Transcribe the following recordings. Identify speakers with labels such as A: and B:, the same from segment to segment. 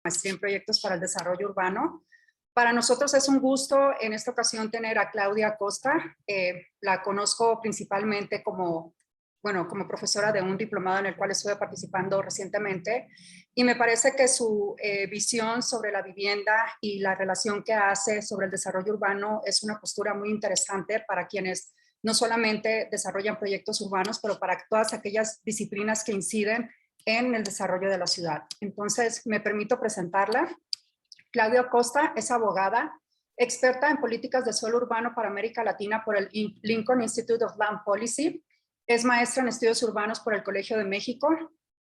A: maestría en proyectos para el desarrollo urbano. Para nosotros es un gusto en esta ocasión tener a Claudia Costa. La conozco principalmente como profesora de un diplomado en el cual estuve participando recientemente, y me parece que su visión sobre la vivienda y la relación que hace sobre el desarrollo urbano es una postura muy interesante para quienes no solamente desarrollan proyectos urbanos, pero para todas aquellas disciplinas que inciden en el desarrollo de la ciudad. Entonces, me permito presentarla. Claudia Costa es abogada, experta en políticas de suelo urbano para América Latina por el Lincoln Institute of Land Policy. Es maestra en estudios urbanos por el Colegio de México,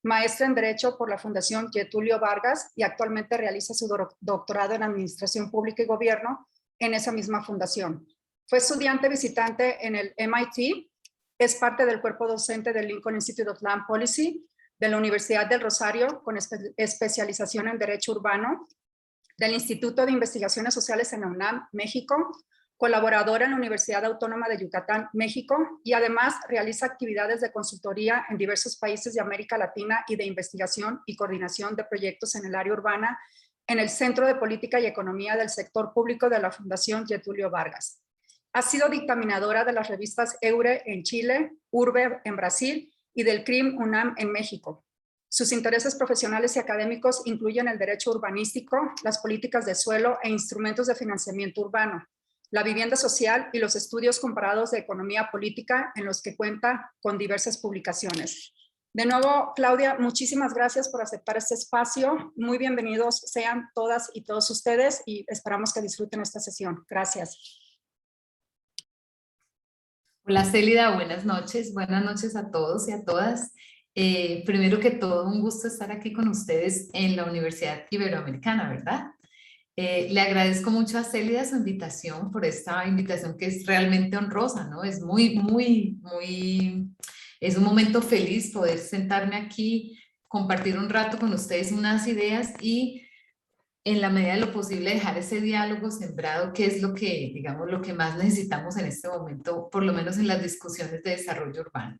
A: maestra en Derecho por la Fundación Getulio Vargas y actualmente realiza su doctorado en Administración Pública y Gobierno en esa misma fundación. Fue estudiante visitante en el MIT, es parte del cuerpo docente del Lincoln Institute of Land Policy, de la Universidad del Rosario, con especialización en Derecho Urbano, del Instituto de Investigaciones Sociales en la UNAM, México, colaboradora en la Universidad Autónoma de Yucatán, México, y además realiza actividades de consultoría en diversos países de América Latina y de investigación y coordinación de proyectos en el área urbana en el Centro de Política y Economía del Sector Público de la Fundación Getulio Vargas. Ha sido dictaminadora de las revistas EURE en Chile, URBE en Brasil y del CRIM UNAM en México. Sus intereses profesionales y académicos incluyen el derecho urbanístico, las políticas de suelo e instrumentos de financiamiento urbano, la vivienda social y los estudios comparados de economía política, en los que cuenta con diversas publicaciones. De nuevo, Claudia, muchísimas gracias por aceptar este espacio. Muy bienvenidos sean todas y todos ustedes y esperamos que disfruten esta sesión. Gracias.
B: Hola Célida, buenas noches a todos y a todas. Primero que todo, un gusto estar aquí con ustedes en la Universidad Iberoamericana, ¿verdad? Le agradezco mucho a Célida su invitación, por esta invitación que es realmente honrosa, ¿no? Es es un momento feliz poder sentarme aquí, compartir un rato con ustedes unas ideas y en la medida de lo posible dejar ese diálogo sembrado, que es lo que, digamos, lo que más necesitamos en este momento, por lo menos en las discusiones de desarrollo urbano.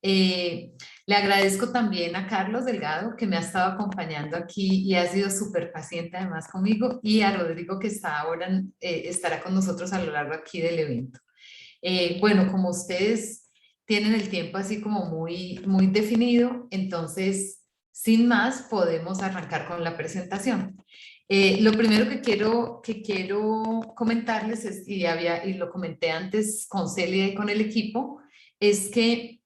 B: Le agradezco también a Carlos Delgado, que me ha estado acompañando aquí y ha sido súper paciente además conmigo, y a Rodrigo, que está ahora, estará con nosotros a lo largo aquí del evento. Bueno, como ustedes tienen el tiempo así como muy definido, entonces, sin más, podemos arrancar con la presentación. Lo primero que quiero comentarles es, y lo comenté antes con Celia y con el equipo, es que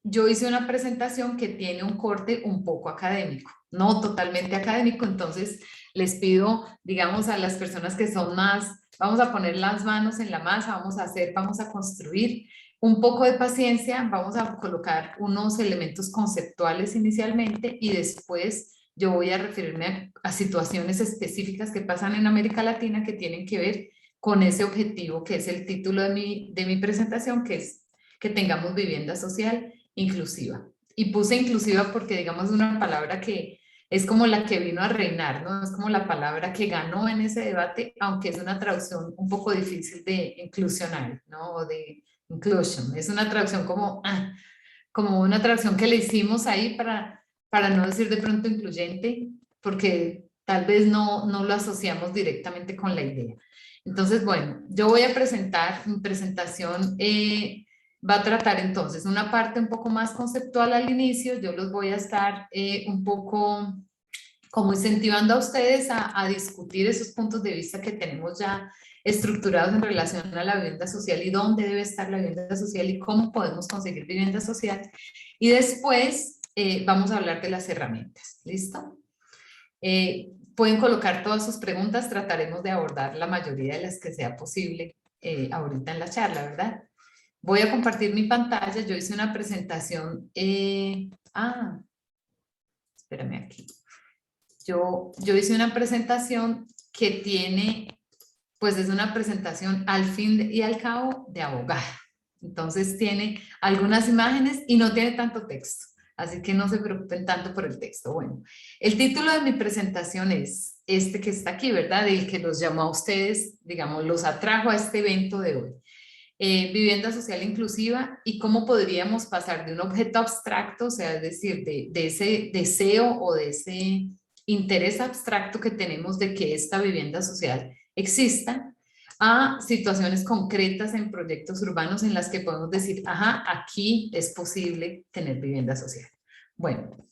B: yo hice una presentación que tiene un corte un poco académico, no totalmente académico, entonces les pido, digamos, a las personas que son más, vamos a poner las manos en la masa, vamos a construir un poco de paciencia, vamos a colocar unos elementos conceptuales inicialmente y después yo voy a referirme a situaciones específicas que pasan en América Latina que tienen que ver con ese objetivo que es el título de mi presentación, que es que tengamos vivienda social inclusiva. Y puse inclusiva porque, digamos, es una palabra que es como la que vino a reinar, ¿no? Es como la palabra que ganó en ese debate, aunque es una traducción un poco difícil de inclusional, ¿no? O de inclusion. Es una traducción como una traducción que le hicimos ahí para no decir de pronto incluyente, porque tal vez no lo asociamos directamente con la idea. Entonces, bueno, yo voy a presentar, mi presentación va a tratar entonces una parte un poco más conceptual al inicio. Yo los voy a estar un poco como incentivando a ustedes a discutir esos puntos de vista que tenemos ya estructurados en relación a la vivienda social y dónde debe estar la vivienda social y cómo podemos conseguir vivienda social. Y después vamos a hablar de las herramientas. ¿Listo? Pueden colocar todas sus preguntas, trataremos de abordar la mayoría de las que sea posible ahorita en la charla, ¿verdad? Voy a compartir mi pantalla. Yo hice una presentación. Espérame aquí. Yo hice una presentación que tiene, pues es una presentación al fin y al cabo de abogada. Entonces tiene algunas imágenes y no tiene tanto texto. Así que no se preocupen tanto por el texto. Bueno, el título de mi presentación es este que está aquí, ¿verdad? El que los llamó a ustedes, digamos, los atrajo a este evento de hoy. Vivienda social inclusiva y cómo podríamos pasar de un objeto abstracto, o sea, es decir, de ese deseo o de ese interés abstracto que tenemos de que esta vivienda social exista, a situaciones concretas en proyectos urbanos en las que podemos decir, ajá, aquí es posible tener vivienda social. Bueno,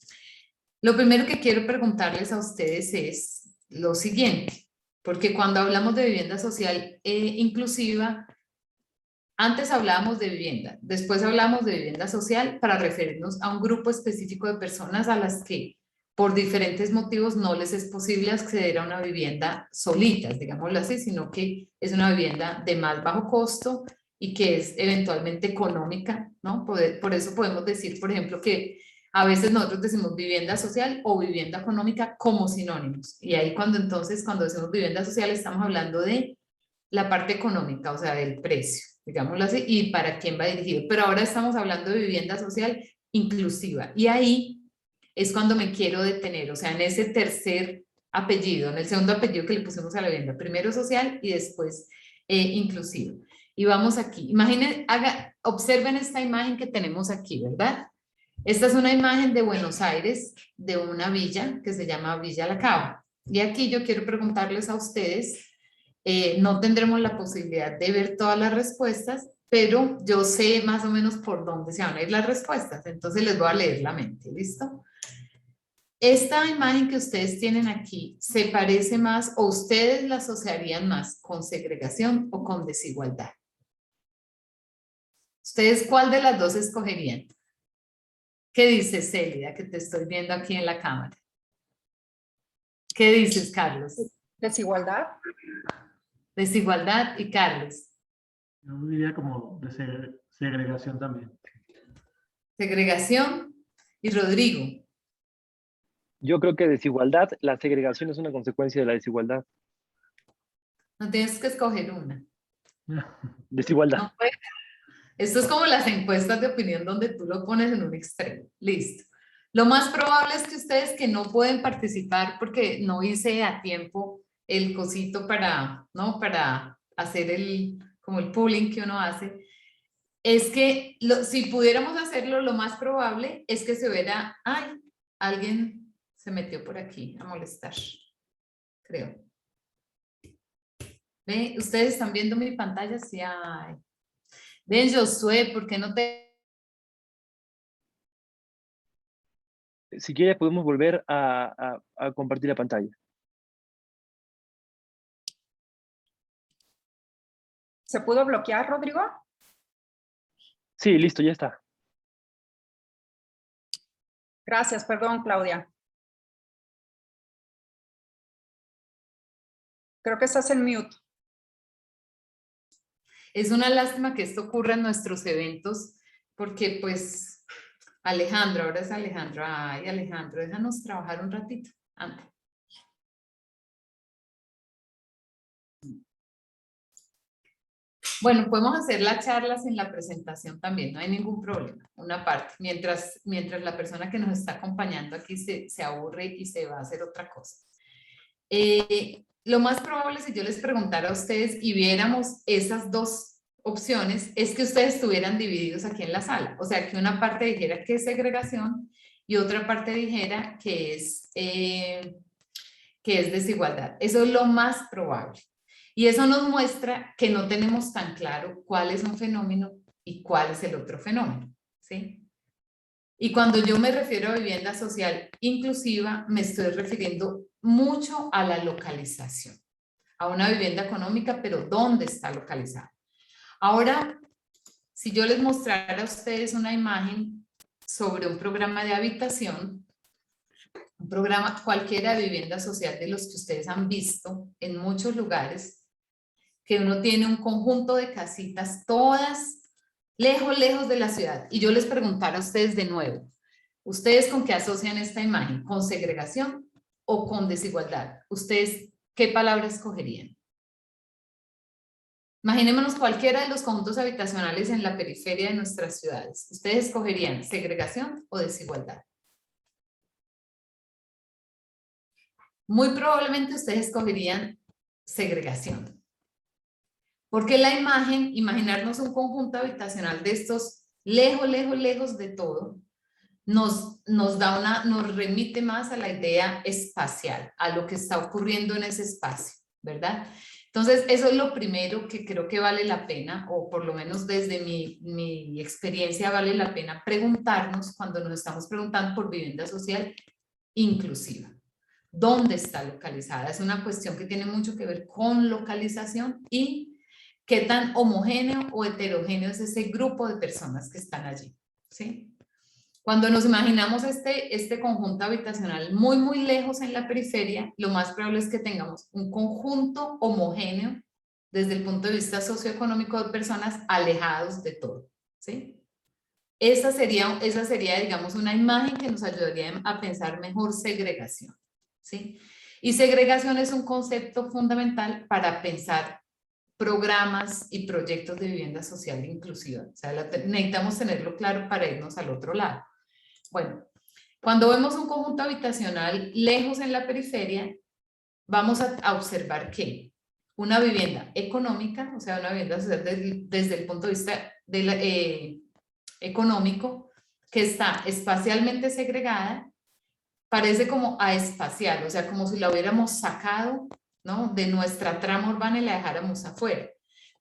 B: lo primero que quiero preguntarles a ustedes es lo siguiente, porque cuando hablamos de vivienda social inclusiva, antes hablábamos de vivienda, después hablamos de vivienda social para referirnos a un grupo específico de personas a las que por diferentes motivos no les es posible acceder a una vivienda solitas, digámoslo así, sino que es una vivienda de más bajo costo y que es eventualmente económica, ¿no? Por eso podemos decir, por ejemplo, que a veces nosotros decimos vivienda social o vivienda económica como sinónimos. Y ahí cuando decimos vivienda social estamos hablando de la parte económica, o sea, del precio, digámoslo así, y para quién va dirigido. Pero ahora estamos hablando de vivienda social inclusiva. Y ahí es cuando me quiero detener, o sea, en ese tercer apellido, en el segundo apellido que le pusimos a la vivienda, primero social y después inclusivo. Y vamos aquí, imaginen, observen esta imagen que tenemos aquí, ¿verdad? Esta es una imagen de Buenos Aires, de una villa que se llama Villa La Cava. Y aquí yo quiero preguntarles a ustedes, no tendremos la posibilidad de ver todas las respuestas, pero yo sé más o menos por dónde se van a ir las respuestas, entonces les voy a leer la mente, ¿listo? Esta imagen que ustedes tienen aquí, ¿se parece más o ustedes la asociarían más con segregación o con desigualdad? ¿Ustedes cuál de las dos escogerían? ¿Qué dices, Célida, que te estoy viendo aquí en la cámara? ¿Qué dices, Carlos?
A: Desigualdad.
B: Desigualdad. Y Carlos.
C: Yo diría como de segregación también.
B: Segregación. Y Rodrigo.
D: Yo creo que desigualdad, la segregación es una consecuencia de la desigualdad.
B: No tienes que escoger una.
D: Desigualdad.
B: No puedes. Esto es como las encuestas de opinión donde tú lo pones en un extremo. Listo. Lo más probable es que ustedes que no pueden participar porque no hice a tiempo el cosito para, ¿no? Para hacer como el pooling que uno hace, es que si pudiéramos hacerlo, lo más probable es que se viera, ay, alguien se metió por aquí a molestar, creo. ¿Ve? ¿Ustedes están viendo mi pantalla? Sí, ay. Ven, Josué, ¿por qué no te...?
D: Si quiere podemos volver a compartir la pantalla.
A: ¿Se pudo bloquear, Rodrigo?
D: Sí, listo, ya está.
A: Gracias, perdón, Claudia. Creo que estás en mute.
B: Es una lástima que esto ocurra en nuestros eventos, porque pues Alejandro, ahora es Alejandro. Ay, Alejandro, déjanos trabajar un ratito. Anda. Bueno, podemos hacer las charlas en la presentación también, no hay ningún problema, una parte, mientras la persona que nos está acompañando aquí se aburre y se va a hacer otra cosa. Lo más probable, si yo les preguntara a ustedes y viéramos esas dos opciones, es que ustedes estuvieran divididos aquí en la sala. O sea, que una parte dijera que es segregación y otra parte dijera que es desigualdad. Eso es lo más probable. Y eso nos muestra que no tenemos tan claro cuál es un fenómeno y cuál es el otro fenómeno, ¿sí? Y cuando yo me refiero a vivienda social inclusiva, me estoy refiriendo mucho a la localización, a una vivienda económica, pero ¿dónde está localizada? Ahora, si yo les mostrara a ustedes una imagen sobre un programa de habitación, un programa cualquiera de vivienda social de los que ustedes han visto en muchos lugares, que uno tiene un conjunto de casitas todas lejos de la ciudad, y yo les preguntara a ustedes de nuevo, ¿ustedes con qué asocian esta imagen? ¿Con segregación o con desigualdad? ¿Ustedes qué palabra escogerían? Imaginémonos cualquiera de los conjuntos habitacionales en la periferia de nuestras ciudades. ¿Ustedes escogerían segregación o desigualdad? Muy probablemente ustedes escogerían segregación. Porque la imaginarnos un conjunto habitacional de estos lejos de todo, nos remite más a la idea espacial, a lo que está ocurriendo en ese espacio, ¿verdad? Entonces, eso es lo primero que creo que vale la pena, o por lo menos desde mi experiencia vale la pena preguntarnos cuando nos estamos preguntando por vivienda social inclusiva. ¿Dónde está localizada? Es una cuestión que tiene mucho que ver con localización y qué tan homogéneo o heterogéneo es ese grupo de personas que están allí, ¿sí? Cuando nos imaginamos este conjunto habitacional muy lejos en la periferia, lo más probable es que tengamos un conjunto homogéneo desde el punto de vista socioeconómico de personas alejados de todo, ¿sí? Esa sería, digamos, una imagen que nos ayudaría a pensar mejor segregación, ¿sí? Y segregación es un concepto fundamental para pensar programas y proyectos de vivienda social inclusiva. O sea, necesitamos tenerlo claro para irnos al otro lado. Bueno, cuando vemos un conjunto habitacional lejos en la periferia, vamos a observar que una vivienda económica, o sea, una vivienda social desde el punto de vista económico, que está espacialmente segregada, parece como aespacial, o sea, como si la hubiéramos sacado, ¿no?, de nuestra trama urbana y la dejáramos afuera.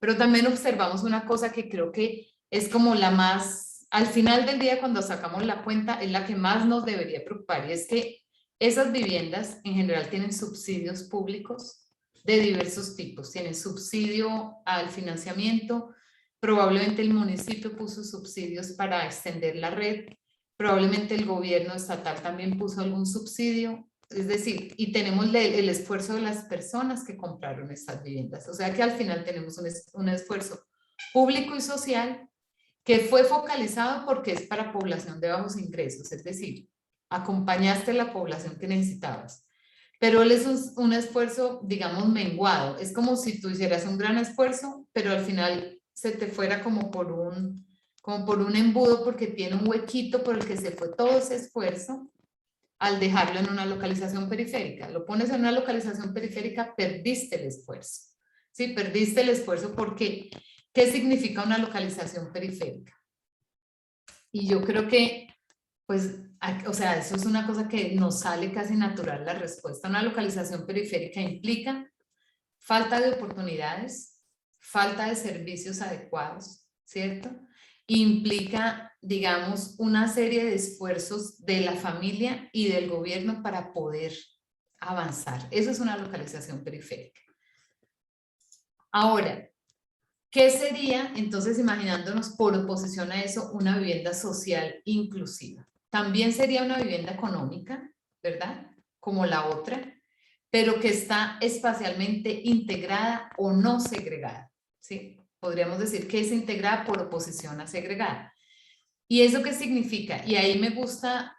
B: Pero también observamos una cosa que creo que es como la más, al final del día cuando sacamos la cuenta, es la que más nos debería preocupar, y es que esas viviendas en general tienen subsidios públicos de diversos tipos, tienen subsidio al financiamiento, probablemente el municipio puso subsidios para extender la red, probablemente el gobierno estatal también puso algún subsidio, es decir, y tenemos el esfuerzo de las personas que compraron estas viviendas, o sea que al final tenemos un esfuerzo público y social que fue focalizado porque es para población de bajos ingresos, es decir, acompañaste a la población que necesitabas. Pero él es un esfuerzo, digamos, menguado. Es como si tú hicieras un gran esfuerzo, pero al final se te fuera como por un embudo porque tiene un huequito por el que se fue todo ese esfuerzo al dejarlo en una localización periférica. Lo pones en una localización periférica, perdiste el esfuerzo. Sí, perdiste el esfuerzo porque ¿qué significa una localización periférica? Y yo creo que, pues, o sea, eso es una cosa que nos sale casi natural la respuesta. Una localización periférica implica falta de oportunidades, falta de servicios adecuados, ¿cierto? Implica, digamos, una serie de esfuerzos de la familia y del gobierno para poder avanzar. Eso es una localización periférica. Ahora, ¿qué sería, entonces, imaginándonos por oposición a eso, una vivienda social inclusiva? También sería una vivienda económica, ¿verdad? Como la otra, pero que está espacialmente integrada o no segregada, ¿sí? Podríamos decir que es integrada por oposición a segregada. ¿Y eso qué significa? Y ahí me gusta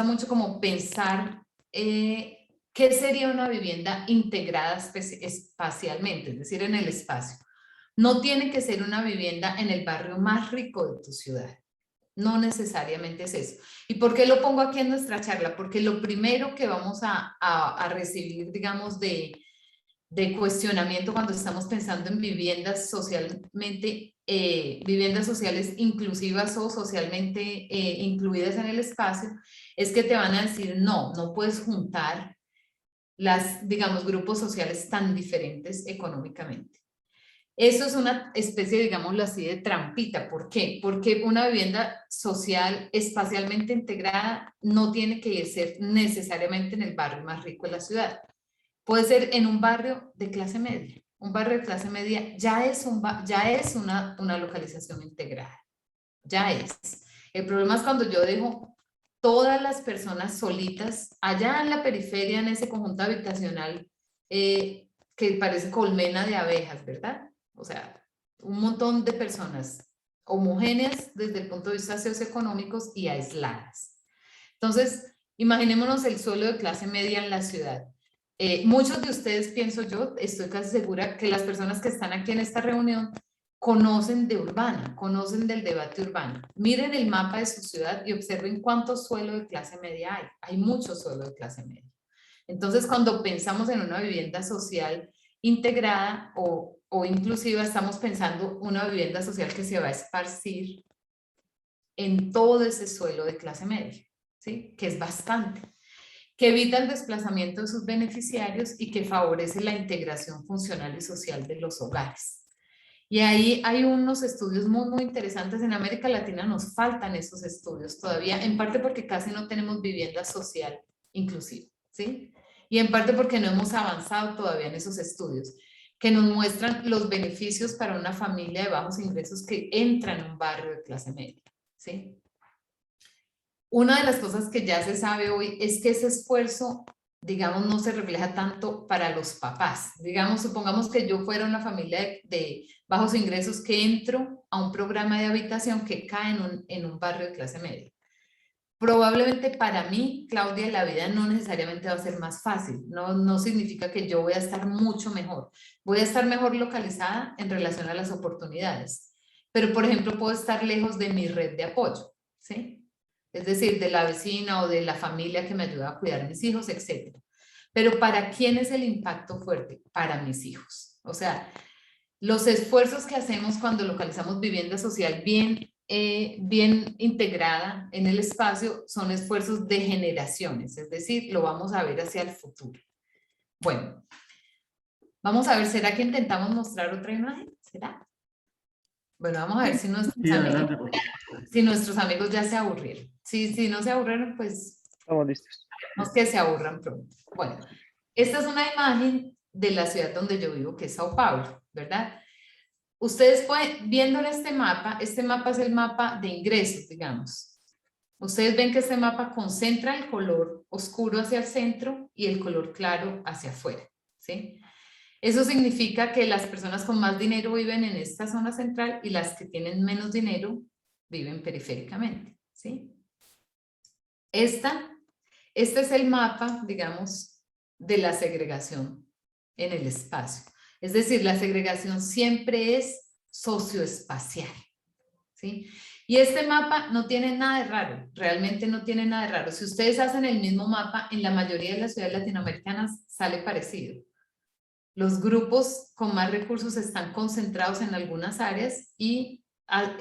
B: mucho como pensar qué sería una vivienda integrada espacialmente, es decir, en el espacio. No tiene que ser una vivienda en el barrio más rico de tu ciudad. No necesariamente es eso. ¿Y por qué lo pongo aquí en nuestra charla? Porque lo primero que vamos a recibir, digamos, de cuestionamiento cuando estamos pensando en viviendas socialmente, viviendas sociales inclusivas o socialmente incluidas en el espacio, es que te van a decir, no puedes juntar digamos, grupos sociales tan diferentes económicamente. Eso es una especie, digámoslo así, de trampita. ¿Por qué? Porque una vivienda social espacialmente integrada no tiene que ser necesariamente en el barrio más rico de la ciudad. Puede ser en un barrio de clase media. Un barrio de clase media ya es una localización integrada. Ya es. El problema es cuando yo dejo todas las personas solitas allá en la periferia, en ese conjunto habitacional que parece colmena de abejas, ¿verdad? O sea, un montón de personas homogéneas desde el punto de vista socioeconómicos y aisladas. Entonces, imaginémonos el suelo de clase media en la ciudad. Muchos de ustedes, pienso yo, estoy casi segura que las personas que están aquí en esta reunión conocen de urbana, conocen del debate urbano. Miren el mapa de su ciudad y observen cuánto suelo de clase media hay. Hay mucho suelo de clase media. Entonces, cuando pensamos en una vivienda social integrada o inclusiva, estamos pensando una vivienda social que se va a esparcir en todo ese suelo de clase media, ¿sí? Que es bastante, que evita el desplazamiento de sus beneficiarios y que favorece la integración funcional y social de los hogares. Y ahí hay unos estudios muy interesantes. En América Latina nos faltan esos estudios todavía, en parte porque casi no tenemos vivienda social inclusiva, ¿sí? Y en parte porque no hemos avanzado todavía en esos estudios, que nos muestran los beneficios para una familia de bajos ingresos que entra en un barrio de clase media, ¿sí? Una de las cosas que ya se sabe hoy es que ese esfuerzo, digamos, no se refleja tanto para los papás. Digamos, supongamos que yo fuera una familia de bajos ingresos que entro a un programa de habitación que cae en un barrio de clase media. Probablemente para mí, Claudia, la vida no necesariamente va a ser más fácil. No significa que yo voy a estar mucho mejor. Voy a estar mejor localizada en relación a las oportunidades. Pero, por ejemplo, puedo estar lejos de mi red de apoyo, ¿sí? Es decir, de la vecina o de la familia que me ayuda a cuidar a mis hijos, etc. Pero ¿para quién es el impacto fuerte? Para mis hijos. O sea, los esfuerzos que hacemos cuando localizamos vivienda social bien integrada en el espacio son esfuerzos de generaciones, es decir, lo vamos a ver hacia el futuro. Bueno, vamos a ver, ¿será que intentamos mostrar otra imagen? ¿Será? Bueno, vamos a ver si nuestros amigos ya se aburrieron. Si no se aburrieron, pues
D: Estamos listos.
B: no es que se aburran pronto. Bueno, esta es una imagen de la ciudad donde yo vivo, que es Sao Paulo, ¿verdad? Ustedes pueden, viendo este mapa es el mapa de ingresos, digamos. Ustedes ven que este mapa concentra el color oscuro hacia el centro y el color claro hacia afuera, ¿sí? Eso significa que las personas con más dinero viven en esta zona central y las que tienen menos dinero viven periféricamente, ¿sí? Este es el mapa, digamos, de la segregación en el espacio. Es decir, la segregación siempre es socioespacial, ¿sí? Y este mapa no tiene nada de raro, realmente no tiene nada de raro. Si ustedes hacen el mismo mapa, en la mayoría de las ciudades latinoamericanas sale parecido. Los grupos con más recursos están concentrados en algunas áreas y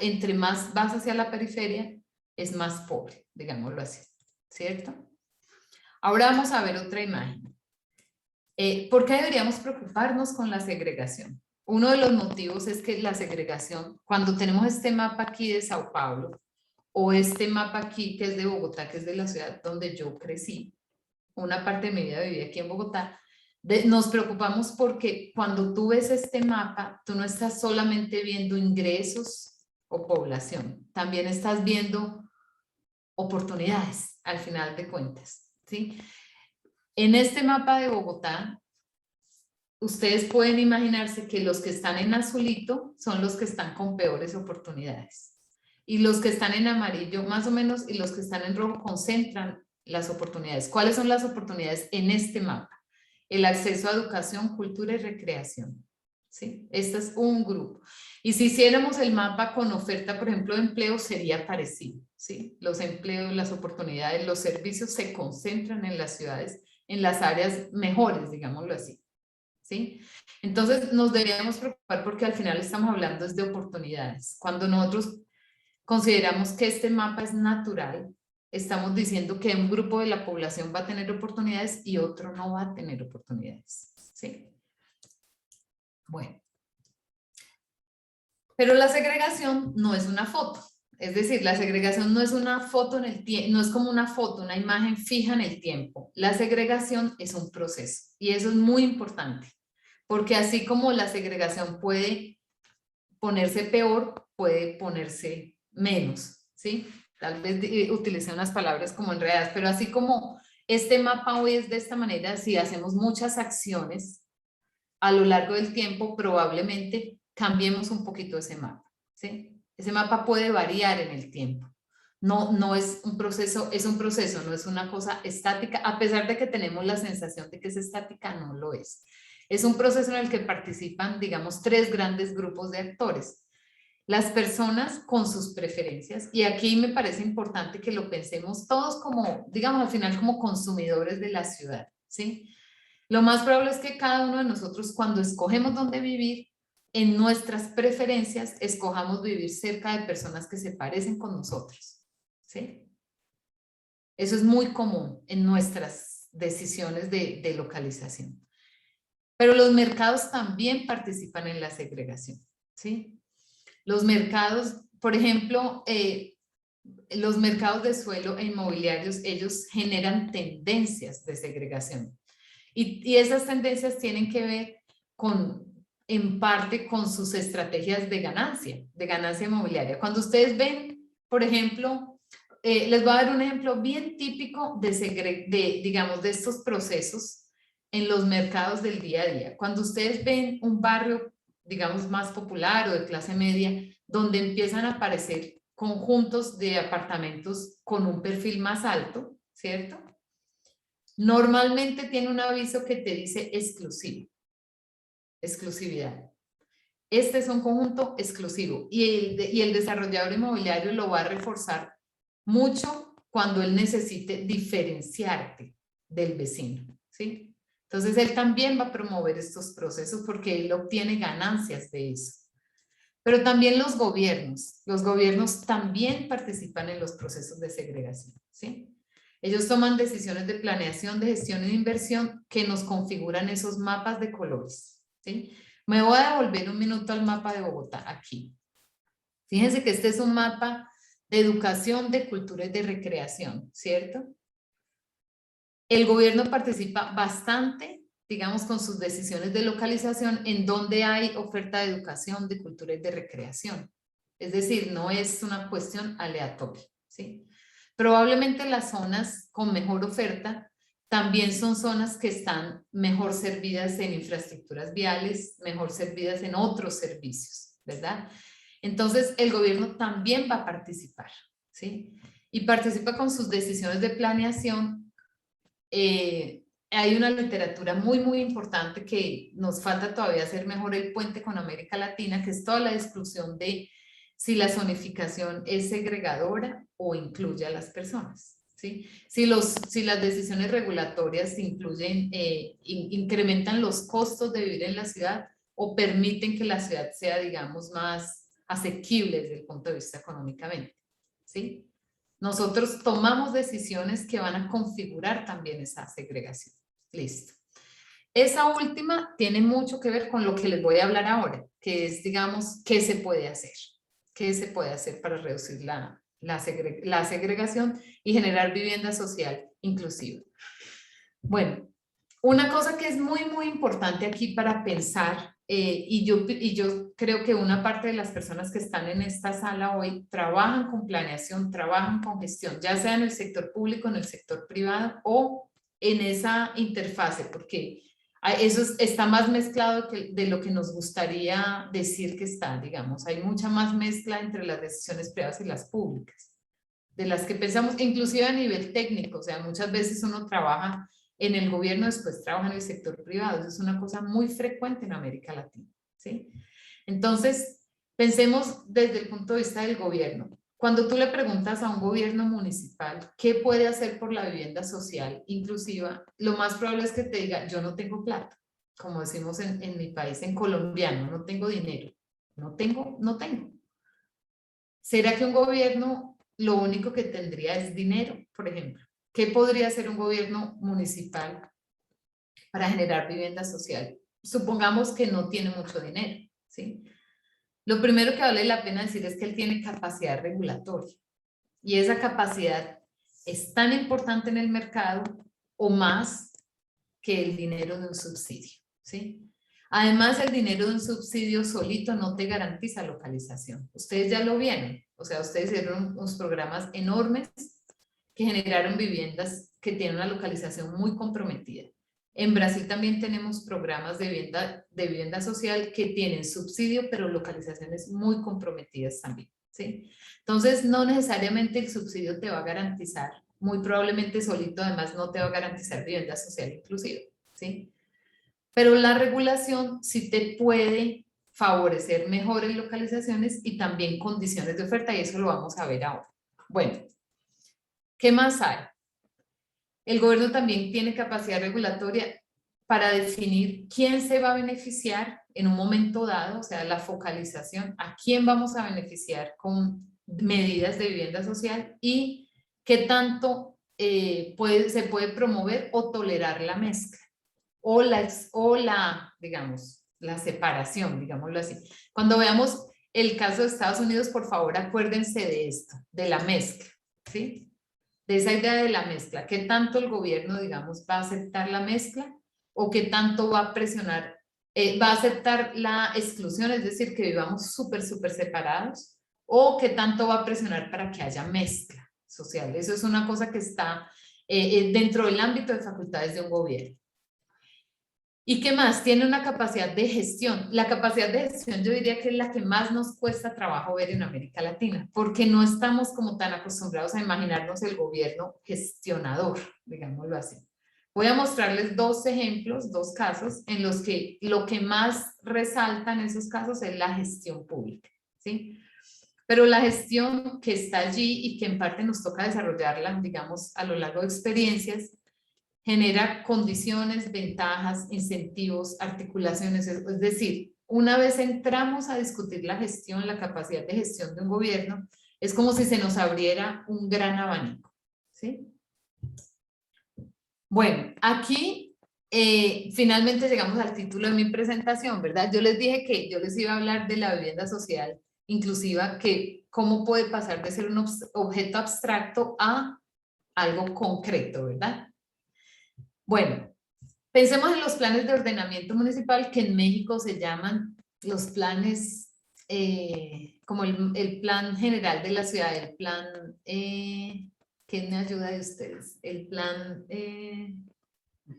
B: entre más vas hacia la periferia, es más pobre, digámoslo así, ¿cierto? Ahora vamos a ver otra imagen. ¿Por qué deberíamos preocuparnos con la segregación? Uno de los motivos es que la segregación, cuando tenemos este mapa aquí de Sao Paulo, o este mapa aquí que es de Bogotá, que es de la ciudad donde yo crecí, una parte de mi vida viví aquí en Bogotá, nos preocupamos porque cuando tú ves este mapa, tú no estás solamente viendo ingresos o población, también estás viendo oportunidades al final de cuentas, ¿sí? En este mapa de Bogotá, ustedes pueden imaginarse que los que están en azulito son los que están con peores oportunidades. Y los que están en amarillo, más o menos, y los que están en rojo concentran las oportunidades. ¿Cuáles son las oportunidades en este mapa? El acceso a educación, cultura y recreación, ¿sí? Este es un grupo. Y si hiciéramos el mapa con oferta, por ejemplo, de empleo, sería parecido, ¿sí? Los empleos, las oportunidades, los servicios se concentran en las ciudades, en las áreas mejores, digámoslo así, ¿sí? Entonces nos deberíamos preocupar porque al final estamos hablando de oportunidades. Cuando nosotros consideramos que este mapa es natural, estamos diciendo que un grupo de la población va a tener oportunidades y otro no va a tener oportunidades, ¿sí? Bueno. Pero la segregación no es una foto. Es decir, la segregación no es una foto en el tiempo, no es como una foto, una imagen fija en el tiempo. La segregación es un proceso y eso es muy importante, porque así como la segregación puede ponerse peor, puede ponerse menos, ¿sí? Tal vez utilicé unas palabras como enredadas, pero así como este mapa hoy es de esta manera, si hacemos muchas acciones a lo largo del tiempo, probablemente cambiemos un poquito ese mapa, ¿sí? Ese mapa puede variar en el tiempo. No es un proceso, es un proceso, no es una cosa estática, a pesar de que tenemos la sensación de que es estática, no lo es. Es un proceso en el que participan, digamos, 3 grandes grupos de actores. Las personas con sus preferencias, y aquí me parece importante que lo pensemos todos como, digamos, al final como consumidores de la ciudad, ¿sí? Lo más probable es que cada uno de nosotros, cuando escogemos dónde vivir, en nuestras preferencias escojamos vivir cerca de personas que se parecen con nosotros, ¿sí? Eso es muy común en nuestras decisiones de localización. Pero los mercados también participan en la segregación, ¿sí? Los mercados, por ejemplo, los mercados de suelo e inmobiliarios, ellos generan tendencias de segregación. Y esas tendencias tienen que ver en parte con sus estrategias de ganancia inmobiliaria. Cuando ustedes ven, por ejemplo, les voy a dar un ejemplo bien típico digamos, de estos procesos en los mercados del día a día. Cuando ustedes ven un barrio, digamos, más popular o de clase media, donde empiezan a aparecer conjuntos de apartamentos con un perfil más alto, ¿cierto? Normalmente tiene un aviso que te dice exclusivo, exclusividad. Este es un conjunto exclusivo y el desarrollador inmobiliario lo va a reforzar mucho cuando él necesite diferenciarte del vecino, ¿sí? Entonces él también va a promover estos procesos porque él obtiene ganancias de eso. Pero también los gobiernos también participan en los procesos de segregación, ¿sí? Ellos toman decisiones de planeación, de gestión y de inversión que nos configuran esos mapas de colores, ¿sí? Me voy a devolver un minuto al mapa de Bogotá, aquí. Fíjense que este es un mapa de educación, de cultura y de recreación, ¿cierto? El gobierno participa bastante, digamos, con sus decisiones de localización en donde hay oferta de educación, de cultura y de recreación. Es decir, no es una cuestión aleatoria, ¿sí? Probablemente las zonas con mejor oferta también son zonas que están mejor servidas en infraestructuras viales, mejor servidas en otros servicios, ¿verdad? Entonces, el gobierno también va a participar, ¿sí? Y participa con sus decisiones de planeación. Hay una literatura muy importante que nos falta todavía hacer mejor el puente con América Latina, que es toda la discusión de si la zonificación es segregadora o incluye a las personas, ¿sí? Si las decisiones regulatorias incrementan los costos de vivir en la ciudad o permiten que la ciudad sea, digamos, más asequible desde el punto de vista económicamente, ¿sí? Nosotros tomamos decisiones que van a configurar también esa segregación. Listo. Esa última tiene mucho que ver con lo que les voy a hablar ahora, que es, digamos, qué se puede hacer. ¿Qué se puede hacer para reducir la segregación y generar vivienda social inclusiva? Bueno, una cosa que es muy importante aquí para pensar, y yo creo que una parte de las personas que están en esta sala hoy trabajan con planeación, trabajan con gestión, ya sea en el sector público, en el sector privado o en esa interfase, porque eso está más mezclado de lo que nos gustaría decir que está, digamos. Hay mucha más mezcla entre las decisiones privadas y las públicas, de las que pensamos, inclusive a nivel técnico. O sea, muchas veces uno trabaja en el gobierno, después trabaja en el sector privado. Eso es una cosa muy frecuente en América Latina, ¿sí? Entonces, pensemos desde el punto de vista del gobierno. Cuando tú le preguntas a un gobierno municipal qué puede hacer por la vivienda social inclusiva, lo más probable es que te diga, yo no tengo plata, como decimos en mi país, en colombiano, no tengo dinero, no tengo. ¿Será que un gobierno lo único que tendría es dinero, por ejemplo? ¿Qué podría hacer un gobierno municipal para generar vivienda social? Supongamos que no tiene mucho dinero, ¿sí? Lo primero que vale la pena decir es que él tiene capacidad regulatoria y esa capacidad es tan importante en el mercado o más que el dinero de un subsidio, ¿sí? Además, el dinero de un subsidio solito no te garantiza localización. Ustedes ya lo vieron, o sea, ustedes hicieron unos programas enormes que generaron viviendas que tienen una localización muy comprometida. En Brasil también tenemos programas de vivienda social que tienen subsidio, pero localizaciones muy comprometidas también, ¿sí? Entonces, no necesariamente el subsidio te va a garantizar, muy probablemente solito además no te va a garantizar vivienda social inclusiva, ¿sí? Pero la regulación sí te puede favorecer mejores localizaciones y también condiciones de oferta, y eso lo vamos a ver ahora. Bueno, ¿qué más hay? El gobierno también tiene capacidad regulatoria para definir quién se va a beneficiar en un momento dado, o sea, la focalización, a quién vamos a beneficiar con medidas de vivienda social y qué tanto se puede promover o tolerar la mezcla o digamos, la separación, digámoslo así. Cuando veamos el caso de Estados Unidos, por favor, acuérdense de esto, de la mezcla, ¿sí? De esa idea de la mezcla. ¿Qué tanto el gobierno, digamos, va a aceptar la mezcla o qué tanto va a presionar, va a aceptar la exclusión, es decir, que vivamos súper separados, o qué tanto va a presionar para que haya mezcla social? Eso es una cosa que está dentro del ámbito de facultades de un gobierno. ¿Y qué más? Tiene una capacidad de gestión. La capacidad de gestión yo diría que es la que más nos cuesta trabajo ver en América Latina, porque no estamos como tan acostumbrados a imaginarnos el gobierno gestionador, digámoslo así. Voy a mostrarles dos ejemplos, dos casos en los que lo que más resalta en esos casos es la gestión pública, ¿sí? Pero la gestión que está allí y que en parte nos toca desarrollarla, digamos, a lo largo de experiencias, genera condiciones, ventajas, incentivos, articulaciones, es decir, una vez entramos a discutir la gestión, la capacidad de gestión de un gobierno, es como si se nos abriera un gran abanico, ¿sí? Bueno, aquí finalmente llegamos al título de mi presentación, ¿verdad? Yo les dije que yo les iba a hablar de la vivienda social inclusiva, que cómo puede pasar de ser un objeto abstracto a algo concreto, ¿verdad? Bueno, pensemos en los planes de ordenamiento municipal que en México se llaman los planes, como el plan general de la ciudad, el plan, ¿quién me ayuda de ustedes? El plan...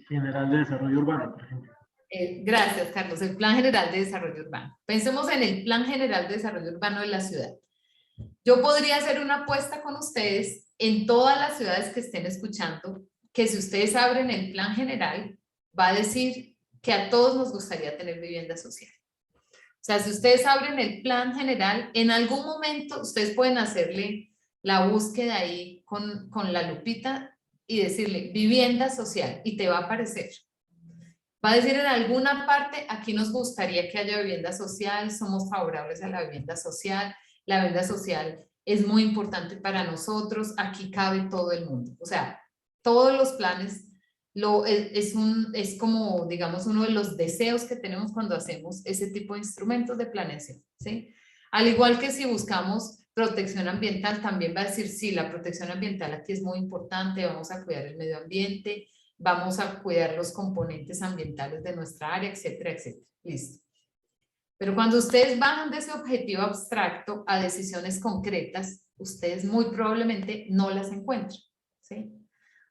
C: General de Desarrollo Urbano, por ejemplo.
B: Gracias, Carlos. El Plan General de Desarrollo Urbano. Pensemos en el Plan General de Desarrollo Urbano de la ciudad. Yo podría hacer una apuesta con ustedes en todas las ciudades que estén escuchando, que si ustedes abren el Plan General, va a decir que a todos nos gustaría tener vivienda social. O sea, si ustedes abren el Plan General, en algún momento ustedes pueden hacerle la búsqueda ahí con la lupita y decirle vivienda social y te va a aparecer. Va a decir en alguna parte, aquí nos gustaría que haya vivienda social, somos favorables a la vivienda social es muy importante para nosotros, aquí cabe todo el mundo. O sea, todos los planes es como, digamos, uno de los deseos que tenemos cuando hacemos ese tipo de instrumentos de planeación, ¿sí? Al igual que si buscamos protección ambiental, también va a decir, sí, la protección ambiental aquí es muy importante, vamos a cuidar el medio ambiente, vamos a cuidar los componentes ambientales de nuestra área, etcétera, etcétera. Listo. Pero cuando ustedes bajan de ese objetivo abstracto a decisiones concretas, ustedes muy probablemente no las encuentran, ¿sí?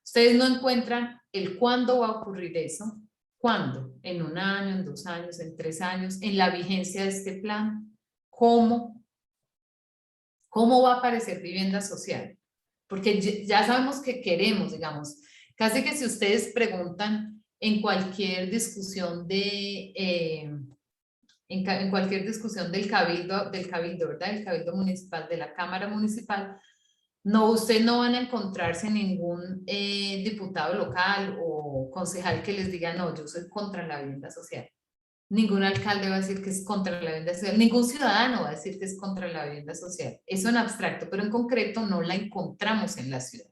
B: Ustedes no encuentran el cuándo va a ocurrir eso, cuándo, en 1 año, en 2 años, en 3 años, en la vigencia de este plan, cómo va a aparecer vivienda social. Porque ya sabemos que queremos, digamos, casi que si ustedes preguntan en cualquier discusión en cualquier discusión del cabildo, ¿verdad? El cabildo municipal, de la cámara municipal, ustedes no van a encontrarse ningún diputado local o concejal que les diga, no, yo soy contra la vivienda social. Ningún alcalde va a decir que es contra la vivienda social, ningún ciudadano va a decir que es contra la vivienda social. Eso en abstracto, pero en concreto no la encontramos en la ciudad.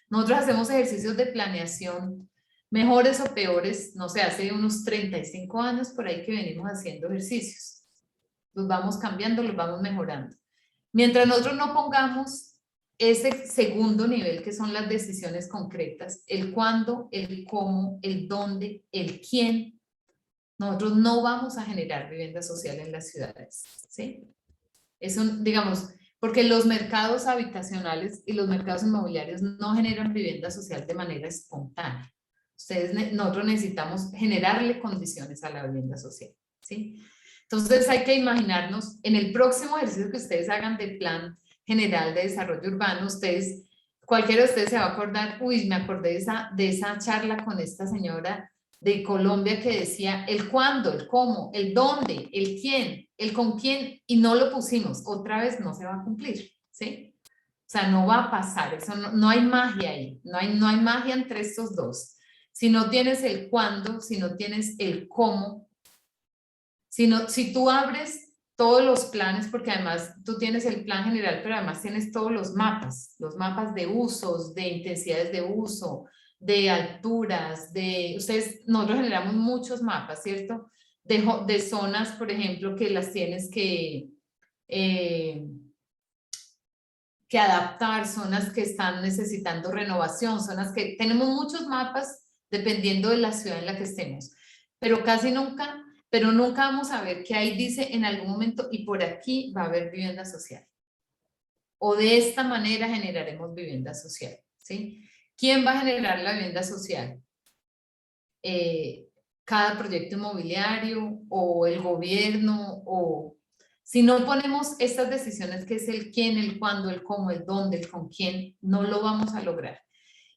B: Nosotros hacemos ejercicios de planeación, mejores o peores, no sé, hace unos 35 años por ahí que venimos haciendo ejercicios. Los vamos cambiando, los vamos mejorando. Mientras nosotros no pongamos ese segundo nivel, que son las decisiones concretas, el cuándo, el cómo, el dónde, el quién, nosotros no vamos a generar vivienda social en las ciudades, ¿sí? Eso, digamos, porque los mercados habitacionales y los mercados inmobiliarios no generan vivienda social de manera espontánea. Nosotros necesitamos generarle condiciones a la vivienda social, ¿sí? Entonces hay que imaginarnos, en el próximo ejercicio que ustedes hagan del Plan General de Desarrollo Urbano, cualquiera de ustedes se va a acordar, uy, me acordé de esa charla con esta señora de Colombia que decía el cuándo, el cómo, el dónde, el quién, el con quién, y no lo pusimos, otra vez no se va a cumplir, ¿sí? O sea, no va a pasar, eso no hay magia ahí, no hay magia entre estos dos. si no tienes el cuándo, si no tienes el cómo, si tú abres todos los planes, porque además tú tienes el plan general, pero además tienes todos los mapas de usos, de intensidades de uso, de alturas, nosotros generamos muchos mapas, ¿cierto? De zonas, por ejemplo, que las tienes que adaptar, zonas que están necesitando renovación, zonas que tenemos muchos mapas dependiendo de la ciudad en la que estemos, pero nunca vamos a ver que ahí dice en algún momento y por aquí va a haber vivienda social. O de esta manera generaremos vivienda social, ¿sí? ¿Quién va a generar la vivienda social? Cada proyecto inmobiliario o el gobierno, o si no ponemos estas decisiones que es el quién, el cuándo, el cómo, el dónde, el con quién, no lo vamos a lograr.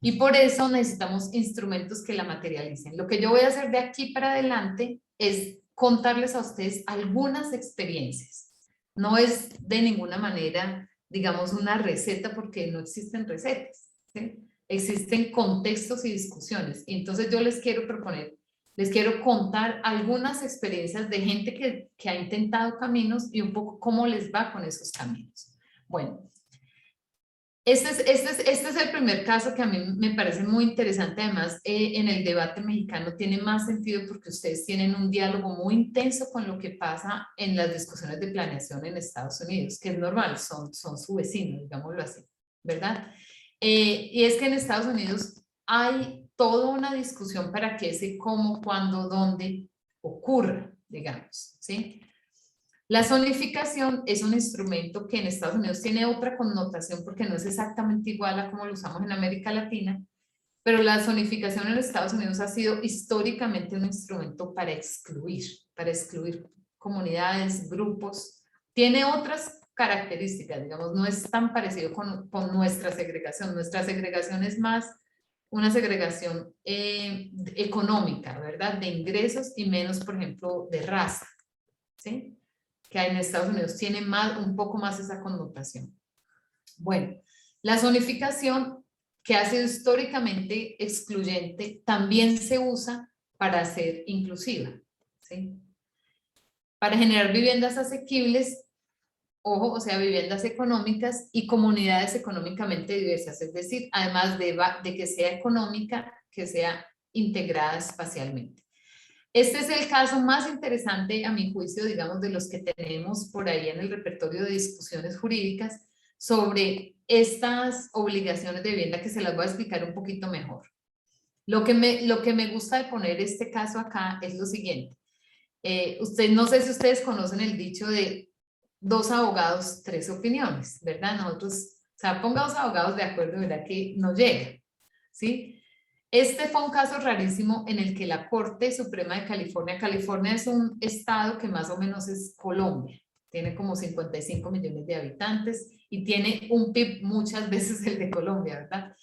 B: Y por eso necesitamos instrumentos que la materialicen. Lo que yo voy a hacer de aquí para adelante es contarles a ustedes algunas experiencias. No es de ninguna manera, digamos, una receta, porque no existen recetas, ¿sí? Existen contextos y discusiones. Y entonces yo les quiero proponer, les quiero contar algunas experiencias de gente que ha intentado caminos y un poco cómo les va con esos caminos. Bueno, este es el primer caso que a mí me parece muy interesante. Además, en el debate mexicano tiene más sentido porque ustedes tienen un diálogo muy intenso con lo que pasa en las discusiones de planeación en Estados Unidos, que es normal, son su vecino, digámoslo así, ¿verdad? Y es que en Estados Unidos hay toda una discusión para que ese cómo, cuándo, dónde ocurra, digamos, ¿sí? La zonificación es un instrumento que en Estados Unidos tiene otra connotación porque no es exactamente igual a como lo usamos en América Latina, pero la zonificación en Estados Unidos ha sido históricamente un instrumento para excluir comunidades, grupos. Tiene otras características, digamos, no es tan parecido con nuestra segregación. Nuestra segregación es más una segregación económica, ¿verdad? De ingresos y menos, por ejemplo, de raza, ¿sí? Que en Estados Unidos tiene un poco más esa connotación. Bueno, la zonificación, que ha sido históricamente excluyente, también se usa para ser inclusiva, ¿sí? Para generar viviendas asequibles, ojo, o sea, viviendas económicas y comunidades económicamente diversas, es decir, además de que sea económica, que sea integrada espacialmente. Este es el caso más interesante, a mi juicio, digamos, de los que tenemos por ahí en el repertorio de discusiones jurídicas sobre estas obligaciones de vivienda, que se las voy a explicar un poquito mejor. Lo que me gusta de poner este caso acá es lo siguiente. No sé si ustedes conocen el dicho de 2 abogados, 3 opiniones, ¿verdad? Nosotros, o sea, ponga 2 abogados de acuerdo, ¿verdad? Que no llega, ¿sí? Este fue un caso rarísimo en el que la Corte Suprema de California es un estado que más o menos es Colombia, tiene como 55 millones de habitantes y tiene un PIB muchas veces el de Colombia, ¿verdad?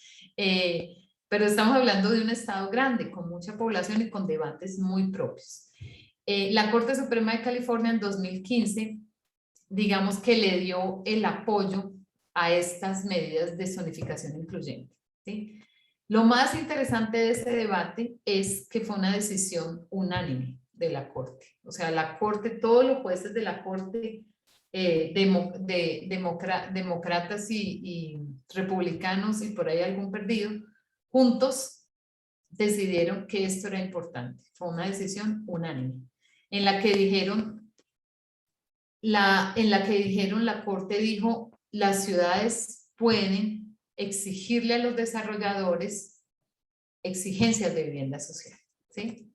B: Pero estamos hablando de un estado grande, con mucha población y con debates muy propios. La Corte Suprema de California en 2015, digamos que le dio el apoyo a estas medidas de zonificación incluyente, ¿sí? Lo más interesante de este debate es que fue una decisión unánime de la Corte. O sea, la Corte, todos los jueces de la Corte, demócratas y republicanos y por ahí algún perdido, juntos decidieron que esto era importante. Fue una decisión unánime en la que dijeron, la Corte dijo, las ciudades pueden exigirle a los desarrolladores exigencias de vivienda social, ¿sí?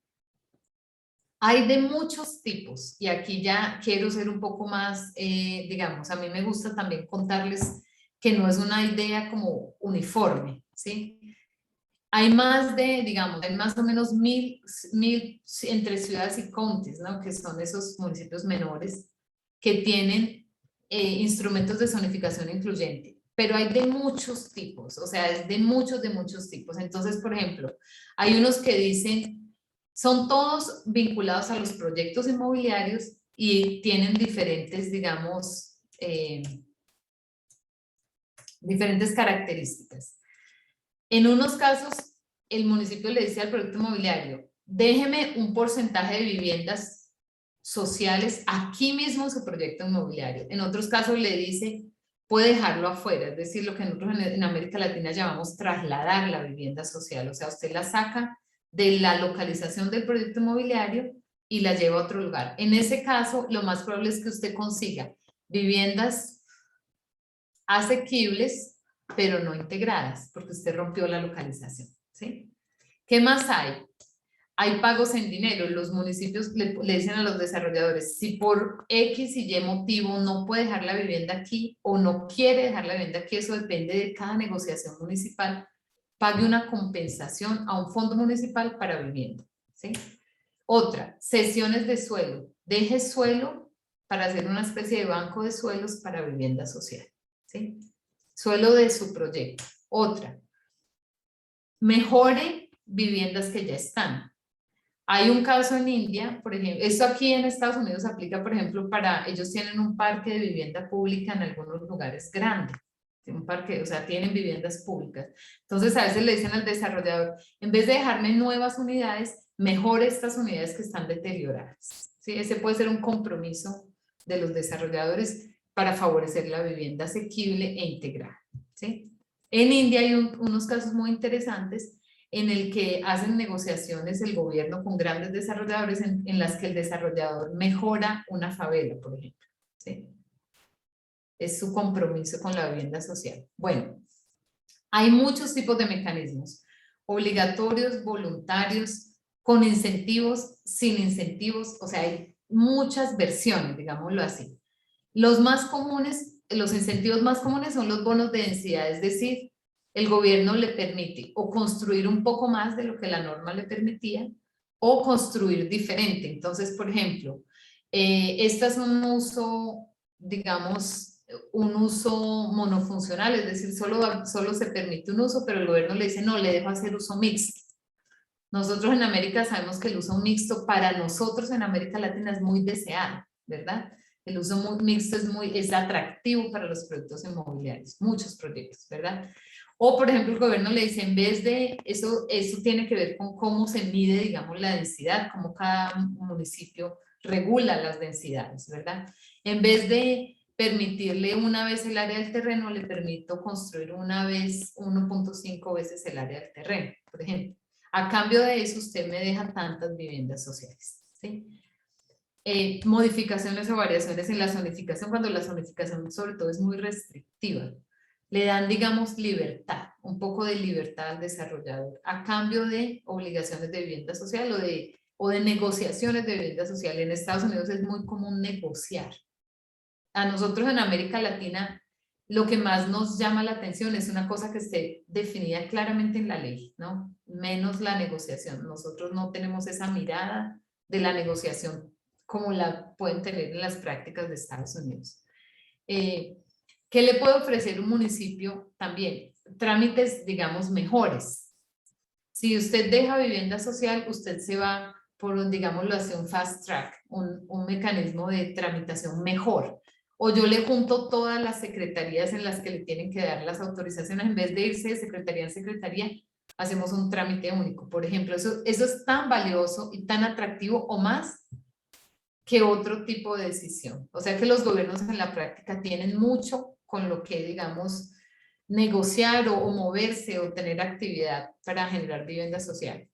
B: Hay de muchos tipos y aquí ya quiero ser un poco más, digamos, a mí me gusta también contarles que no es una idea como uniforme, ¿sí? Hay más de, digamos, hay más o menos 1000 entre ciudades y counties, ¿no? Que son esos municipios menores que tienen instrumentos de zonificación incluyente. Pero hay de muchos tipos, o sea, es de muchos tipos. Entonces, por ejemplo, hay unos que dicen, son todos vinculados a los proyectos inmobiliarios y tienen diferentes, digamos, diferentes características. En unos casos el municipio le dice al proyecto inmobiliario, déjeme un porcentaje de viviendas sociales aquí mismo en su proyecto inmobiliario. En otros casos le dice, puede dejarlo afuera, es decir, lo que nosotros en América Latina llamamos trasladar la vivienda social. O sea, usted la saca de la localización del proyecto inmobiliario y la lleva a otro lugar. En ese caso, lo más probable es que usted consiga viviendas asequibles, pero no integradas, porque usted rompió la localización, ¿sí? ¿Qué más hay? Hay pagos en dinero. Los municipios le dicen a los desarrolladores, si por X y Y motivo no puede dejar la vivienda aquí o no quiere dejar la vivienda aquí, eso depende de cada negociación municipal, pague una compensación a un fondo municipal para vivienda, ¿sí? Otra, cesiones de suelo. Deje suelo para hacer una especie de banco de suelos para vivienda social, ¿sí? Suelo de su proyecto. Otra, mejore viviendas que ya están. Hay un caso en India, por ejemplo, esto aquí en Estados Unidos aplica, por ejemplo, para, ellos tienen un parque de vivienda pública en algunos lugares grandes, un parque, o sea, tienen viviendas públicas. Entonces a veces le dicen al desarrollador, en vez de dejarme nuevas unidades, mejore estas unidades que están deterioradas. ¿Sí? Ese puede ser un compromiso de los desarrolladores para favorecer la vivienda asequible e integrada. ¿Sí? En India hay unos casos muy interesantes en el que hacen negociaciones el gobierno con grandes desarrolladores en las que el desarrollador mejora una favela, por ejemplo. ¿Sí? Es su compromiso con la vivienda social. Bueno, hay muchos tipos de mecanismos, obligatorios, voluntarios, con incentivos, sin incentivos, o sea, hay muchas versiones, digámoslo así. Los más comunes, los incentivos más comunes son los bonos de densidad, es decir, el gobierno le permite o construir un poco más de lo que la norma le permitía o construir diferente. Entonces, por ejemplo, este es un uso, digamos, un uso monofuncional, es decir, solo se permite un uso, pero el gobierno le dice, no, le dejo hacer uso mixto. Nosotros en América sabemos que el uso mixto para nosotros en América Latina es muy deseado, ¿verdad? El uso mixto es atractivo para los proyectos inmobiliarios, muchos proyectos, ¿verdad? O, por ejemplo, el gobierno le dice, en vez de eso tiene que ver con cómo se mide, digamos, la densidad, cómo cada municipio regula las densidades, ¿verdad? En vez de permitirle una vez el área del terreno, le permito construir una vez 1.5 veces el área del terreno, por ejemplo. A cambio de eso, usted me deja tantas viviendas sociales, ¿sí? Modificaciones o variaciones en la zonificación, cuando la zonificación sobre todo es muy restrictiva. Le dan, digamos, libertad, un poco de libertad al desarrollador, a cambio de obligaciones de vivienda social o de negociaciones de vivienda social. En Estados Unidos es muy común negociar. A nosotros en América Latina, lo que más nos llama la atención es una cosa que esté definida claramente en la ley, ¿no? Menos la negociación. Nosotros no tenemos esa mirada de la negociación como la pueden tener en las prácticas de Estados Unidos. ¿Qué le puede ofrecer un municipio también? Trámites, digamos, mejores. Si usted deja vivienda social, usted se va por, digámoslo así, un fast track, un mecanismo de tramitación mejor. O yo le junto todas las secretarías en las que le tienen que dar las autorizaciones, en vez de irse de secretaría en secretaría, hacemos un trámite único. Por ejemplo, eso es tan valioso y tan atractivo o más que otro tipo de decisión. O sea que los gobiernos en la práctica tienen mucho con lo que, digamos, negociar o moverse o tener actividad para generar vivienda social.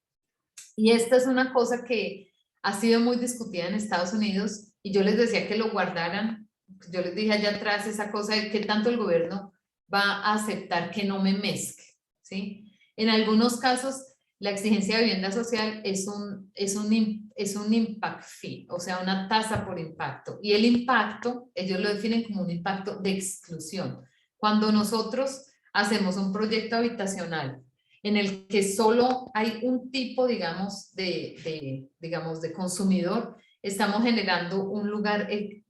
B: Y esta es una cosa que ha sido muy discutida en Estados Unidos y yo les decía que lo guardaran. Yo les dije allá atrás esa cosa de qué tanto el gobierno va a aceptar que no me mezcle, ¿sí? En algunos casos, la exigencia de vivienda social es un impact fee, o sea, una tasa por impacto. Y el impacto, ellos lo definen como un impacto de exclusión. Cuando nosotros hacemos un proyecto habitacional en el que solo hay un tipo, digamos, de consumidor, estamos generando un lugar de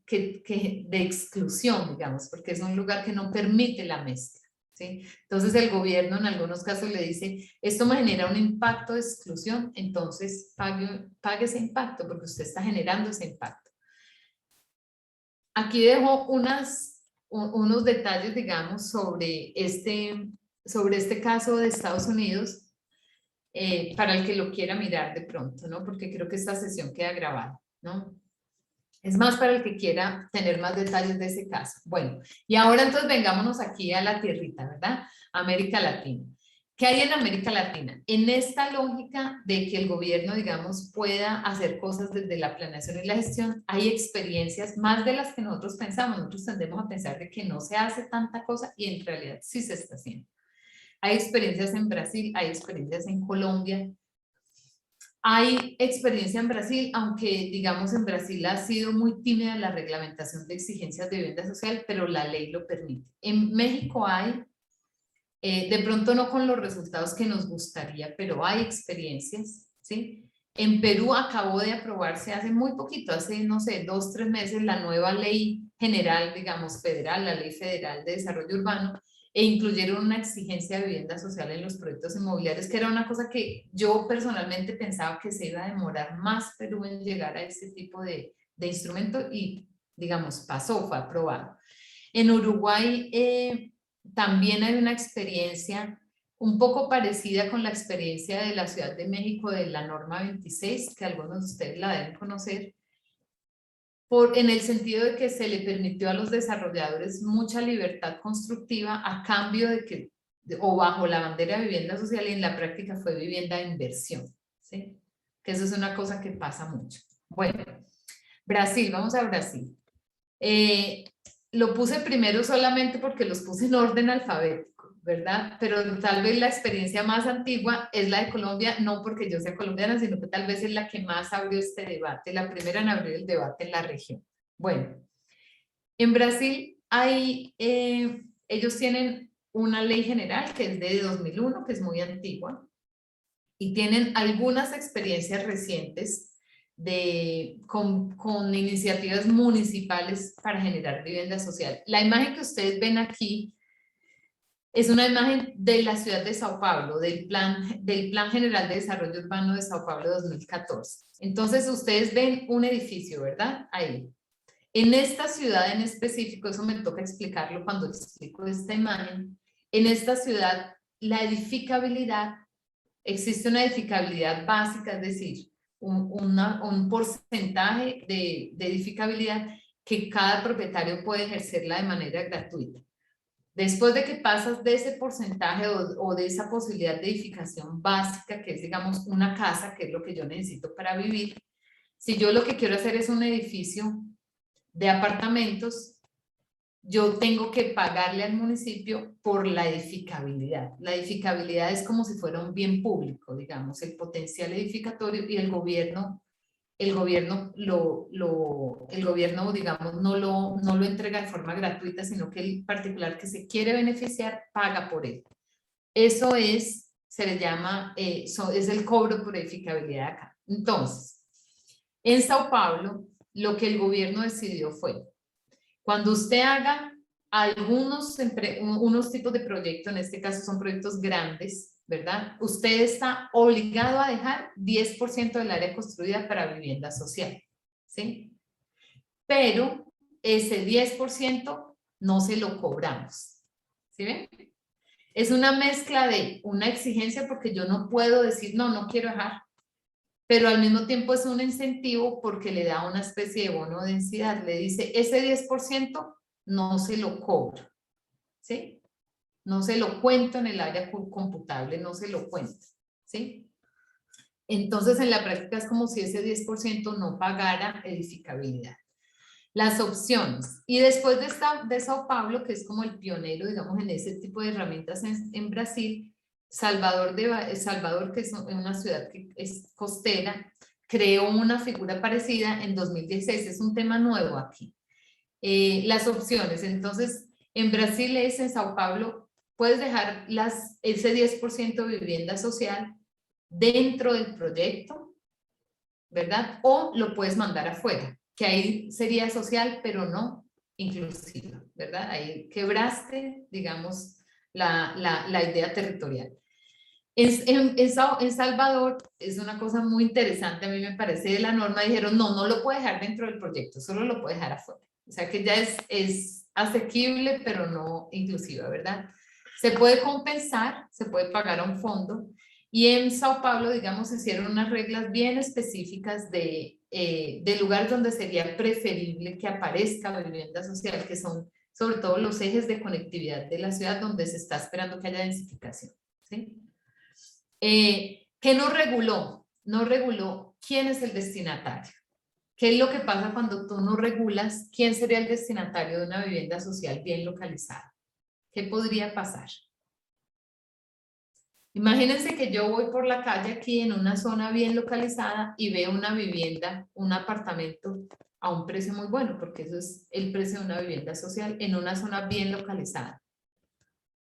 B: exclusión, digamos, porque es un lugar que no permite la mezcla, ¿sí? Entonces el gobierno en algunos casos le dice, esto me genera un impacto de exclusión, entonces pague ese impacto porque usted está generando ese impacto. Aquí dejo unos detalles, digamos, sobre este caso de Estados Unidos. para el que lo quiera mirar de pronto, ¿no? Porque creo que esta sesión queda grabada, ¿no? Es más para el que quiera tener más detalles de ese caso. Bueno, y ahora entonces vengámonos aquí a la tierrita, ¿verdad? América Latina. ¿Qué hay en América Latina? En esta lógica de que el gobierno, digamos, pueda hacer cosas desde la planeación y la gestión, hay experiencias más de las que nosotros pensamos. Nosotros tendemos a pensar de que no se hace tanta cosa y en realidad sí se está haciendo. Hay experiencias en Brasil, hay experiencias en Colombia. Hay experiencia en Brasil, aunque digamos en Brasil ha sido muy tímida la reglamentación de exigencias de vivienda social, pero la ley lo permite. En México hay, de pronto no con los resultados que nos gustaría, pero hay experiencias, ¿sí? En Perú acabó de aprobarse hace muy poquito, hace, no sé, 2, 3 meses, la nueva ley general, digamos, federal, la Ley Federal de Desarrollo Urbano, e incluyeron una exigencia de vivienda social en los proyectos inmobiliarios, que era una cosa que yo personalmente pensaba que se iba a demorar más Perú en llegar a este tipo de instrumento y, digamos, pasó, fue aprobado. En Uruguay también hay una experiencia un poco parecida con la experiencia de la Ciudad de México de la norma 26, que algunos de ustedes la deben conocer, en el sentido de que se le permitió a los desarrolladores mucha libertad constructiva a cambio de que, o bajo la bandera de vivienda social, y en la práctica fue vivienda de inversión, ¿sí? Que eso es una cosa que pasa mucho. Bueno, Brasil, vamos a Brasil. Lo puse primero solamente porque los puse en orden alfabético, ¿verdad? Pero tal vez la experiencia más antigua es la de Colombia, no porque yo sea colombiana, sino que tal vez es la que más abrió este debate, la primera en abrir el debate en la región. Bueno, en Brasil hay, ellos tienen una ley general que es de 2001, que es muy antigua, y tienen algunas experiencias recientes con iniciativas municipales para generar vivienda social. La imagen que ustedes ven aquí es una imagen de la ciudad de Sao Paulo, del Plan General de Desarrollo Urbano de Sao Paulo 2014. Entonces ustedes ven un edificio, ¿verdad? Ahí. En esta ciudad en específico, eso me toca explicarlo cuando explico esta imagen, en esta ciudad la edificabilidad, existe una edificabilidad básica, es decir, un porcentaje de edificabilidad que cada propietario puede ejercerla de manera gratuita. Después de que pasas de ese porcentaje o de esa posibilidad de edificación básica, que es, digamos, una casa, que es lo que yo necesito para vivir, si yo lo que quiero hacer es un edificio de apartamentos, yo tengo que pagarle al municipio por la edificabilidad. La edificabilidad es como si fuera un bien público, digamos, el potencial edificatorio, y el gobierno, digamos, no lo entrega de forma gratuita, sino que el particular que se quiere beneficiar paga por él. Eso es, se le llama, es el cobro por edificabilidad acá. Entonces, en Sao Paulo, lo que el gobierno decidió fue, cuando usted haga unos tipos de proyectos, en este caso son proyectos grandes, ¿verdad? Usted está obligado a dejar 10% del área construida para vivienda social, ¿sí? Pero ese 10% no se lo cobramos, ¿sí ven? Es una mezcla de una exigencia porque yo no puedo decir, no quiero dejar, pero al mismo tiempo es un incentivo porque le da una especie de bono de densidad, le dice, ese 10% no se lo cobro, ¿sí? No se lo cuento en el área computable, no se lo cuento, ¿sí? Entonces, en la práctica es como si ese 10% no pagara edificabilidad. Las opciones. Y después de Sao Paulo, que es como el pionero, digamos, en ese tipo de herramientas en Brasil, Salvador, que es una ciudad que es costera, creó una figura parecida en 2016. Es un tema nuevo aquí. Las opciones. Entonces, en Brasil en Sao Paulo, puedes dejar ese 10% de vivienda social dentro del proyecto, ¿verdad? O lo puedes mandar afuera, que ahí sería social, pero no inclusiva, ¿verdad? Ahí quebraste, digamos, la idea territorial. En Salvador es una cosa muy interesante, a mí me parece, de la norma, dijeron, no lo puede dejar dentro del proyecto, solo lo puede dejar afuera. O sea que ya es asequible, pero no inclusiva, ¿verdad? Se puede compensar, se puede pagar a un fondo, Y en Sao Paulo, digamos, se hicieron unas reglas bien específicas de lugares donde sería preferible que aparezca vivienda social, que son sobre todo los ejes de conectividad de la ciudad donde se está esperando que haya densificación, ¿sí? ¿Qué no reguló? No reguló quién es el destinatario. ¿Qué es lo que pasa cuando tú no regulas quién sería el destinatario de una vivienda social bien localizada? ¿Qué podría pasar? Imagínense que yo voy por la calle aquí en una zona bien localizada y veo una vivienda, un apartamento a un precio muy bueno, porque eso es el precio de una vivienda social en una zona bien localizada.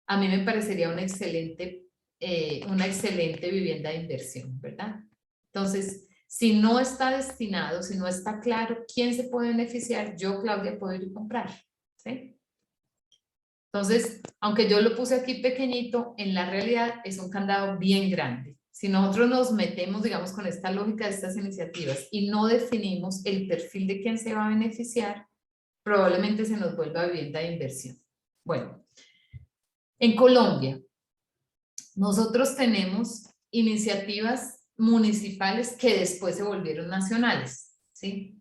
B: A mí me parecería una excelente vivienda de inversión, ¿verdad? Entonces, si no está destinado, si no está claro quién se puede beneficiar, yo, Claudia, puedo ir a comprar, ¿sí? Entonces, aunque yo lo puse aquí pequeñito, en la realidad es un candado bien grande. Si nosotros nos metemos, digamos, con esta lógica de estas iniciativas y no definimos el perfil de quién se va a beneficiar, probablemente se nos vuelva vivienda de inversión. Bueno, en Colombia, nosotros tenemos iniciativas municipales que después se volvieron nacionales, ¿sí?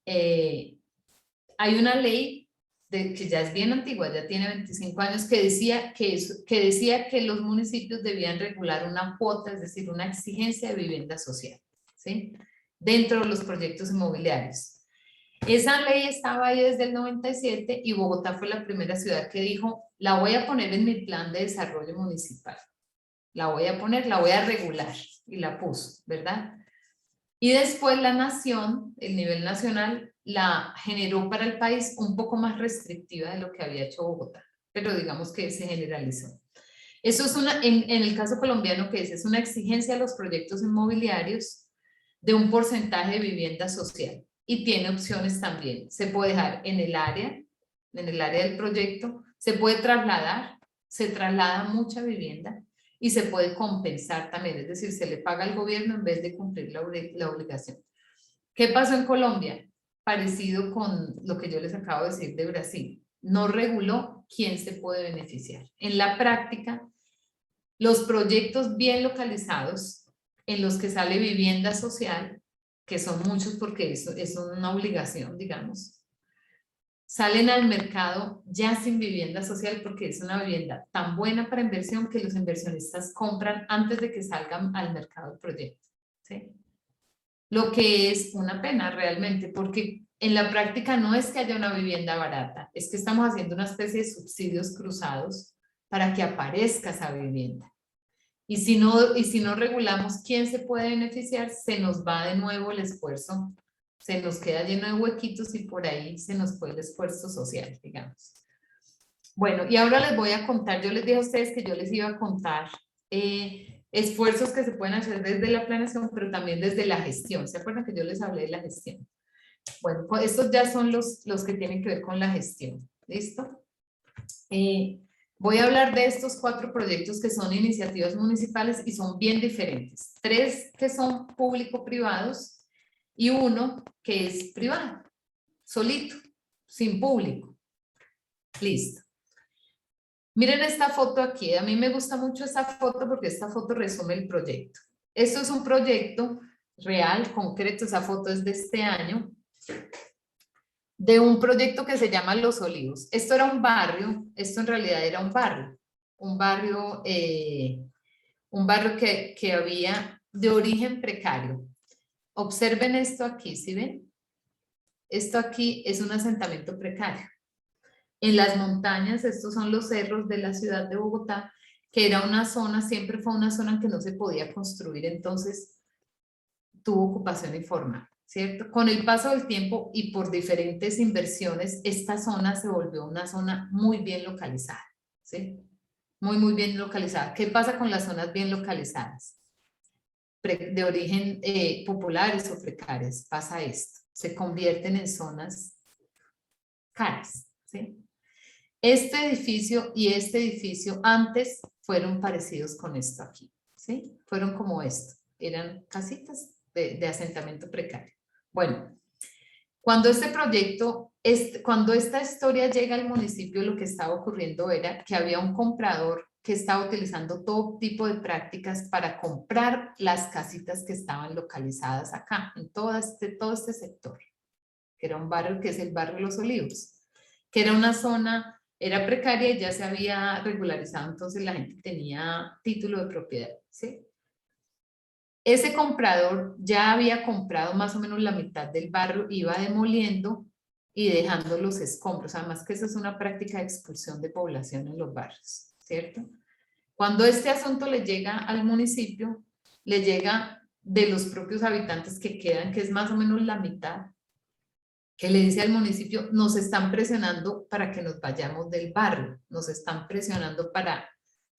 B: Hay una ley que ya es bien antigua, ya tiene 25 años, que decía que los municipios debían regular una cuota, es decir, una exigencia de vivienda social, ¿sí? Dentro de los proyectos inmobiliarios. Esa ley estaba ahí desde el 97 y Bogotá fue la primera ciudad que dijo, la voy a poner en mi plan de desarrollo municipal. La voy a poner, la voy a regular, y la puso, ¿verdad? Y después la nación, el nivel nacional, la generó para el país un poco más restrictiva de lo que había hecho Bogotá, pero digamos que se generalizó. Eso es en el caso colombiano, que es una exigencia a los proyectos inmobiliarios de un porcentaje de vivienda social, y tiene opciones también. Se puede dejar en el área del proyecto, se puede trasladar, se traslada mucha vivienda, y se puede compensar también, es decir, se le paga al gobierno en vez de cumplir la obligación. ¿Qué pasó en Colombia? Parecido con lo que yo les acabo de decir de Brasil. No reguló quién se puede beneficiar. En la práctica, los proyectos bien localizados en los que sale vivienda social, que son muchos porque eso es una obligación, digamos, salen al mercado ya sin vivienda social porque es una vivienda tan buena para inversión que los inversionistas compran antes de que salgan al mercado el proyecto, ¿sí? Lo que es una pena realmente, porque en la práctica no es que haya una vivienda barata, es que estamos haciendo una especie de subsidios cruzados para que aparezca esa vivienda. Y si no regulamos quién se puede beneficiar, se nos va de nuevo el esfuerzo, se nos queda lleno de huequitos y por ahí se nos fue el esfuerzo social, digamos. Bueno, y ahora les voy a contar, yo les dije a ustedes que yo les iba a contar esfuerzos que se pueden hacer desde la planeación, pero también desde la gestión. ¿Se acuerdan que yo les hablé de la gestión? Bueno, pues estos ya son los que tienen que ver con la gestión. ¿Listo? Voy a hablar de estos 4 proyectos que son iniciativas municipales y son bien diferentes. 3 que son público-privados y 1 que es privado, solito, sin público. Listo. Miren esta foto aquí. A mí me gusta mucho esta foto porque esta foto resume el proyecto. Esto es un proyecto real, concreto. Esa foto es de este año, de un proyecto que se llama Los Olivos. Esto era un barrio, esto en realidad era un barrio que había de origen precario. Observen esto aquí, ¿sí ven? Esto aquí es un asentamiento precario. En las montañas, estos son los cerros de la ciudad de Bogotá, que era una zona, siempre fue una zona en que no se podía construir, entonces tuvo ocupación informal, ¿cierto? Con el paso del tiempo y por diferentes inversiones, esta zona se volvió una zona muy bien localizada, ¿sí? Muy, muy bien localizada. ¿Qué pasa con las zonas bien localizadas? De origen populares o precarias, pasa esto. Se convierten en zonas caras, ¿sí? Este edificio y este edificio antes fueron parecidos con esto aquí, ¿sí? Fueron como esto, eran casitas de asentamiento precario. Bueno, cuando este proyecto, cuando esta historia llega al municipio, lo que estaba ocurriendo era que había un comprador que estaba utilizando todo tipo de prácticas para comprar las casitas que estaban localizadas acá, en todo este sector, que era un barrio que es el barrio Los Olivos, que era una zona, era precaria y ya se había regularizado, entonces la gente tenía título de propiedad, ¿sí? Ese comprador ya había comprado más o menos la mitad del barrio, iba demoliendo y dejando los escombros. Además que esa es una práctica de expulsión de población en los barrios, ¿cierto? Cuando este asunto le llega al municipio, le llega de los propios habitantes que quedan, que es más o menos la mitad, que le dice al municipio, nos están presionando para que nos vayamos del barrio, nos están presionando para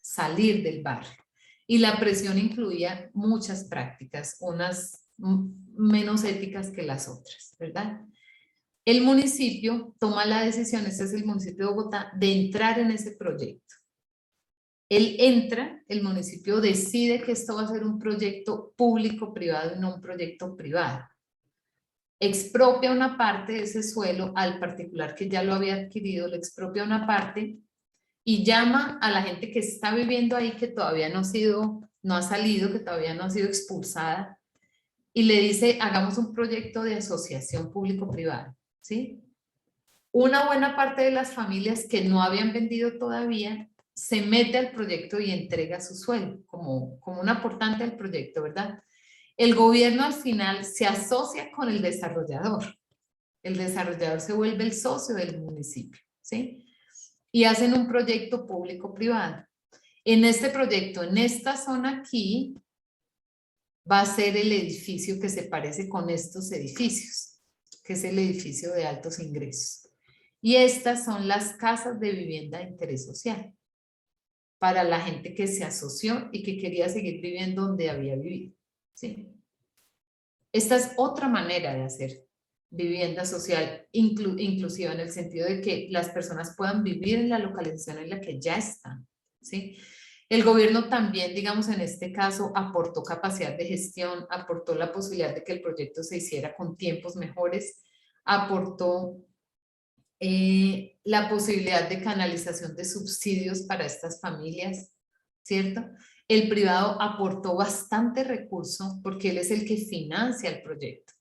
B: salir del barrio. Y la presión incluía muchas prácticas, unas menos éticas que las otras, ¿verdad? El municipio toma la decisión, este es el municipio de Bogotá, de entrar en ese proyecto. Él entra, el municipio decide que esto va a ser un proyecto público-privado y no un proyecto privado. Expropia una parte de ese suelo al particular que ya lo había adquirido, le expropia una parte y llama a la gente que está viviendo ahí, que todavía no ha salido, que todavía no ha sido expulsada, y le dice, hagamos un proyecto de asociación público-privada, ¿sí? Una buena parte de las familias que no habían vendido todavía se mete al proyecto y entrega su sueldo como un aportante al proyecto, ¿verdad? El gobierno al final se asocia con el desarrollador se vuelve el socio del municipio, ¿sí? Y hacen un proyecto público-privado. En este proyecto, en esta zona aquí, va a ser el edificio que se parece con estos edificios, que es el edificio de altos ingresos. Y estas son las casas de vivienda de interés social, para la gente que se asoció y que quería seguir viviendo donde había vivido, ¿sí? Esta es otra manera de hacer vivienda social inclusiva, en el sentido de que las personas puedan vivir en la localización en la que ya están, ¿sí? El gobierno también, digamos, en este caso, aportó capacidad de gestión, aportó la posibilidad de que el proyecto se hiciera con tiempos mejores, aportó la posibilidad de canalización de subsidios para estas familias, ¿cierto? El privado aportó bastante recurso porque él es el que financia el proyecto.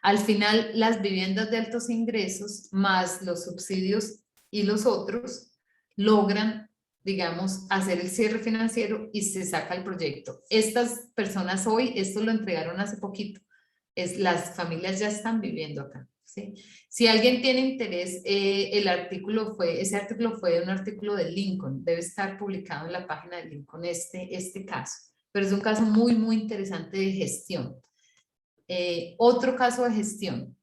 B: Al final, las viviendas de altos ingresos más los subsidios y los otros logran, digamos, hacer el cierre financiero y se saca el proyecto. Estas personas hoy, esto lo entregaron hace poquito, las familias ya están viviendo acá, ¿sí? Si alguien tiene interés, ese artículo fue un artículo de Lincoln, debe estar publicado en la página de Lincoln este caso, pero es un caso muy, muy interesante de gestión. Otro caso de gestión.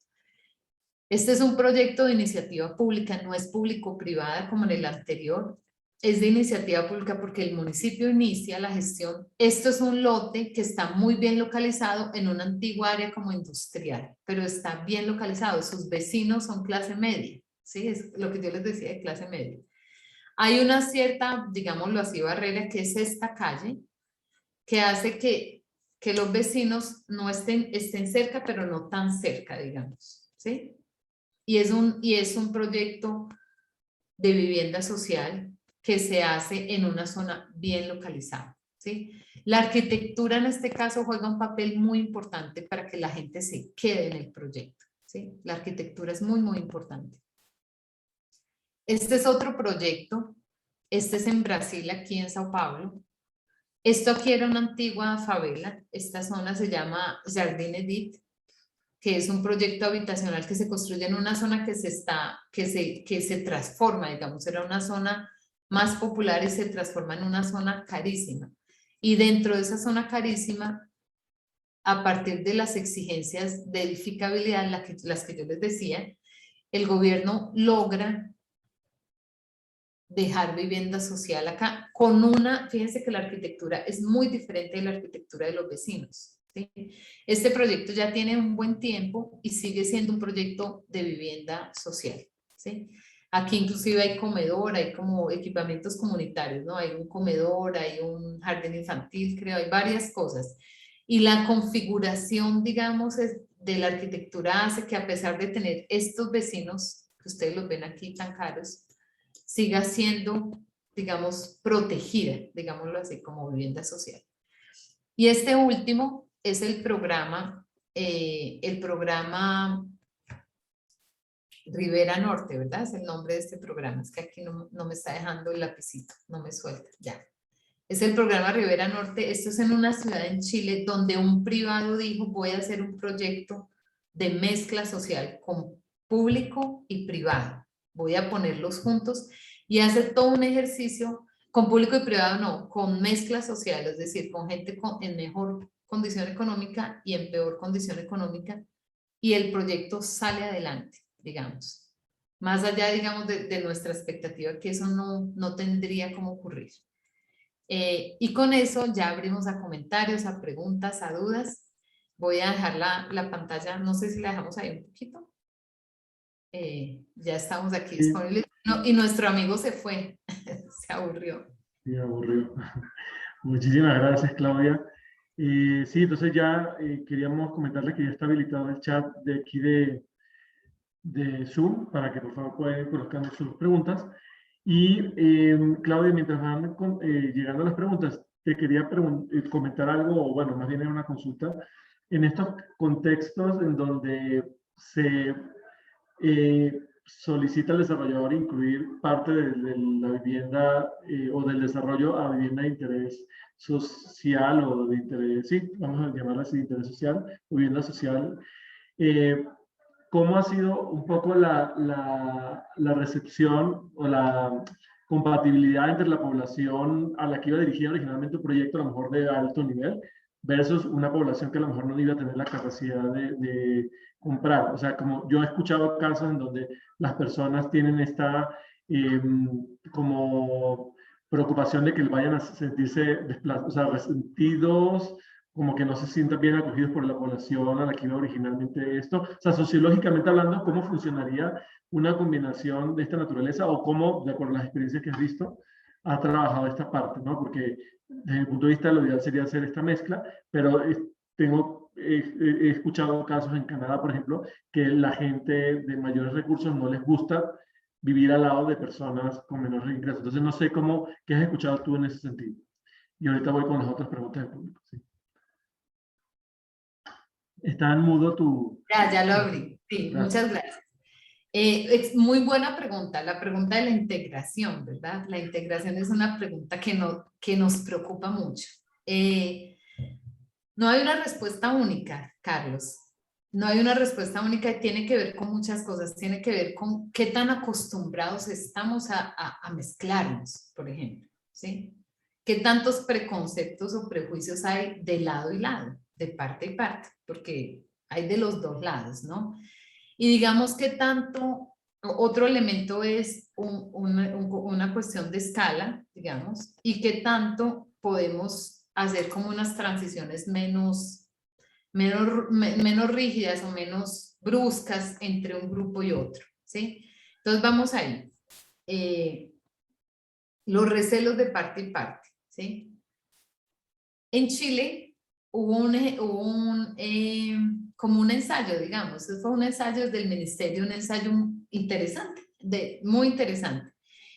B: Este es un proyecto de iniciativa pública, no es público-privada como en el anterior, es de iniciativa pública porque el municipio inicia la gestión. Esto es un lote que está muy bien localizado en una antigua área como industrial, pero está bien localizado, sus vecinos son clase media, ¿sí? Es lo que yo les decía de clase media. Hay una cierta, digámoslo así, barrera que es esta calle, que hace que los vecinos no estén cerca, pero no tan cerca, digamos, ¿sí? Y es un proyecto de vivienda social que se hace en una zona bien localizada, ¿sí? La arquitectura en este caso juega un papel muy importante para que la gente se quede en el proyecto, ¿sí? La arquitectura es muy, muy importante. Este es otro proyecto, este es en Brasil, aquí en Sao Paulo. Esto aquí era una antigua favela, esta zona se llama Jardim Edith, que es un proyecto habitacional que se construye en una zona que se transforma, digamos, era una zona más popular y se transforma en una zona carísima. Y dentro de esa zona carísima, a partir de las exigencias de edificabilidad, las que yo les decía, el gobierno logra dejar vivienda social acá con fíjense que la arquitectura es muy diferente de la arquitectura de los vecinos, ¿sí? Este proyecto ya tiene un buen tiempo y sigue siendo un proyecto de vivienda social, ¿sí? Aquí inclusive hay comedor, hay como equipamientos comunitarios, ¿no? Hay un comedor, hay un jardín infantil, creo, hay varias cosas. Y la configuración, digamos, de la arquitectura hace que a pesar de tener estos vecinos, que ustedes los ven aquí tan caros, siga siendo digamos, protegida, digámoslo así, como vivienda social. Y este último es el programa Rivera Norte, ¿verdad? Es el nombre de este programa. Es que aquí no me está dejando el lapicito, no me suelta, ya. Es el programa Rivera Norte. Esto es en una ciudad en Chile donde un privado dijo, voy a hacer un proyecto de mezcla social con público y privado. Voy a ponerlos juntos y hacer todo un ejercicio con público y privado, no, con mezcla social, es decir, con gente en mejor condición económica y en peor condición económica, y el proyecto sale adelante, digamos. Más allá, digamos, de nuestra expectativa, que eso no tendría cómo ocurrir. Y con eso ya abrimos a comentarios, a preguntas, a dudas. Voy a dejar la pantalla, no sé si la dejamos ahí un poquito. Ya estamos aquí disponibles. No, y nuestro amigo se fue, se aburrió.
C: Sí, aburrido. Muchísimas gracias, Claudia. Sí, entonces ya queríamos comentarles que ya está habilitado el chat de aquí de Zoom para que por favor puedan ir colocando sus preguntas. Y Claudia, mientras van llegando las preguntas, te quería comentar algo, o bueno, más bien era una consulta. En estos contextos en donde se solicita al desarrollador incluir parte de la vivienda o del desarrollo a vivienda de interés social o de interés, sí, vamos a llamarla así, de interés social, o vivienda social. ¿Cómo ha sido un poco la recepción o la compatibilidad entre la población a la que iba dirigido originalmente un proyecto a lo mejor de alto nivel versus una población que a lo mejor no iba a tener la capacidad de comprar? O sea, como yo he escuchado casos en donde las personas tienen esta como preocupación de que vayan a sentirse desplazados, o sea, resentidos, como que no se sientan bien acogidos por la población a la que iba originalmente esto. O sea, sociológicamente hablando, ¿cómo funcionaría una combinación de esta naturaleza o cómo, de acuerdo a las experiencias que has visto, ha trabajado esta parte, ¿no? Porque desde mi punto de vista lo ideal sería hacer esta mezcla, pero he escuchado casos en Canadá, por ejemplo, que la gente de mayores recursos no les gusta vivir al lado de personas con menores ingresos. Entonces, no sé qué has escuchado tú en ese sentido. Y ahorita voy con las otras preguntas del público. ¿Sí? Está en mudo tu...
B: Ya lo abrí. Sí, gracias. Muchas gracias. Es muy buena pregunta, la pregunta de la integración, ¿verdad? La integración es una pregunta que nos preocupa mucho. No hay una respuesta única, Carlos. No hay una respuesta única y tiene que ver con muchas cosas. Tiene que ver con qué tan acostumbrados estamos a mezclarnos, por ejemplo, ¿sí? ¿Qué tantos preconceptos o prejuicios hay de lado y lado, de parte y parte? Porque hay de los dos lados, ¿no? Y digamos que tanto, otro elemento es una cuestión de escala, digamos, y qué tanto podemos hacer como unas transiciones menos rígidas o menos bruscas entre un grupo y otro, ¿sí? Entonces vamos ahí. Los recelos de parte y parte, ¿sí? En Chile hubo como un ensayo, digamos, fue un ensayo del ministerio, un ensayo interesante, muy interesante,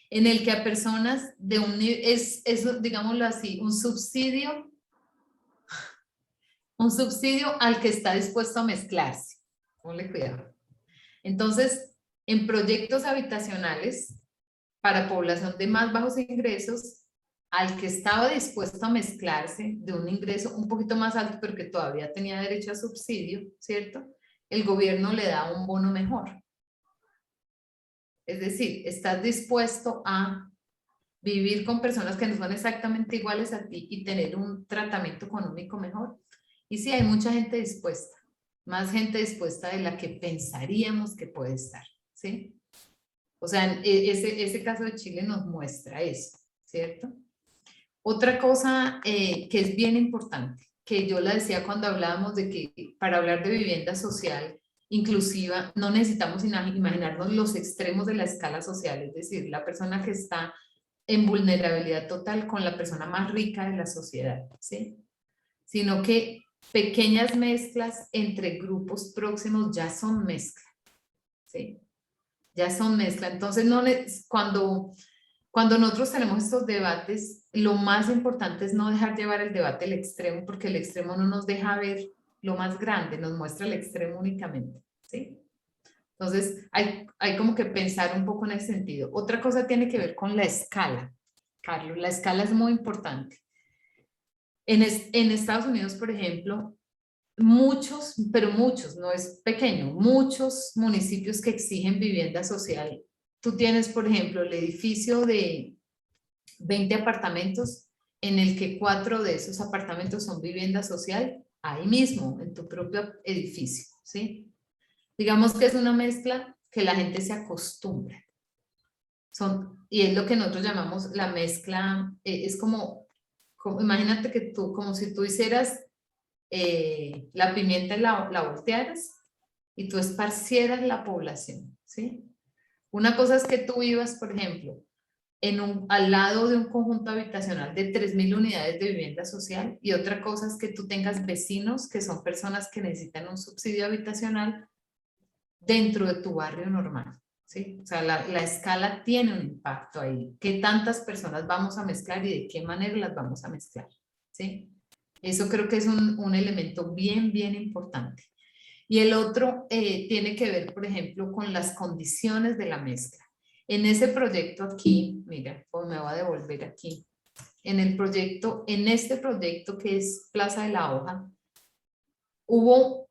B: en el que a personas de digámoslo así, un subsidio al que está dispuesto a mezclarse. Ponle cuidado. Entonces, en proyectos habitacionales para población de más bajos ingresos, al que estaba dispuesto a mezclarse de un ingreso un poquito más alto, pero que todavía tenía derecho a subsidio, ¿cierto? El gobierno le da un bono mejor. Es decir, estás dispuesto a vivir con personas que no son exactamente iguales a ti y tener un tratamiento económico mejor. Y sí, hay mucha gente dispuesta, más gente dispuesta de la que pensaríamos que puede estar, ¿sí? O sea, ese caso de Chile nos muestra eso, ¿cierto? Otra cosa que es bien importante, que yo la decía cuando hablábamos de que para hablar de vivienda social inclusiva no necesitamos imaginarnos los extremos de la escala social, es decir, la persona que está en vulnerabilidad total con la persona más rica de la sociedad, ¿sí? Sino que pequeñas mezclas entre grupos próximos ya son mezcla, ¿sí? Ya son mezcla. Entonces, cuando cuando nosotros tenemos estos debates, lo más importante es no dejar llevar el debate al extremo, porque el extremo no nos deja ver lo más grande, nos muestra el extremo únicamente, ¿sí? Entonces, hay como que pensar un poco en ese sentido. Otra cosa tiene que ver con la escala, Carlos. La escala es muy importante. En Estados Unidos, por ejemplo, muchos, pero muchos, no es pequeño, muchos municipios que exigen vivienda social. Tú tienes, por ejemplo, el edificio de 20 apartamentos en el que 4 de esos apartamentos son vivienda social, ahí mismo, en tu propio edificio, ¿sí? Digamos que es una mezcla que la gente se acostumbra. Y es lo que nosotros llamamos la mezcla, es como imagínate que tú, como si tú hicieras la pimienta y la voltearas y tú esparcieras la población, ¿sí? Una cosa es que tú vivas, por ejemplo, al lado de un conjunto habitacional de 3.000 unidades de vivienda social, y otra cosa es que tú tengas vecinos que son personas que necesitan un subsidio habitacional dentro de tu barrio normal, ¿sí? O sea, la escala tiene un impacto ahí. ¿Qué tantas personas vamos a mezclar y de qué manera las vamos a mezclar? ¿Sí? Eso creo que es un elemento bien, bien importante. Y el otro tiene que ver, por ejemplo, con las condiciones de la mezcla. En ese proyecto aquí, mira, pues me voy a devolver aquí. En este proyecto que es Plaza de la Hoja, hubo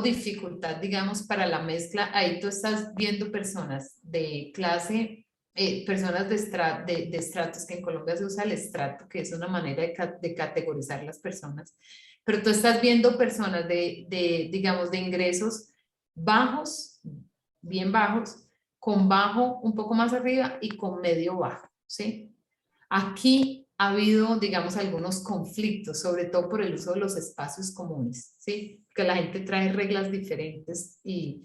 B: dificultad, digamos, para la mezcla. Ahí tú estás viendo personas de clase, personas de estratos, que en Colombia se usa el estrato, que es una manera de categorizar las personas, pero tú estás viendo personas digamos, de ingresos bajos, bien bajos, con bajo un poco más arriba y con medio bajo, ¿sí? Aquí ha habido, digamos, algunos conflictos, sobre todo por el uso de los espacios comunes, ¿sí? Que la gente trae reglas diferentes y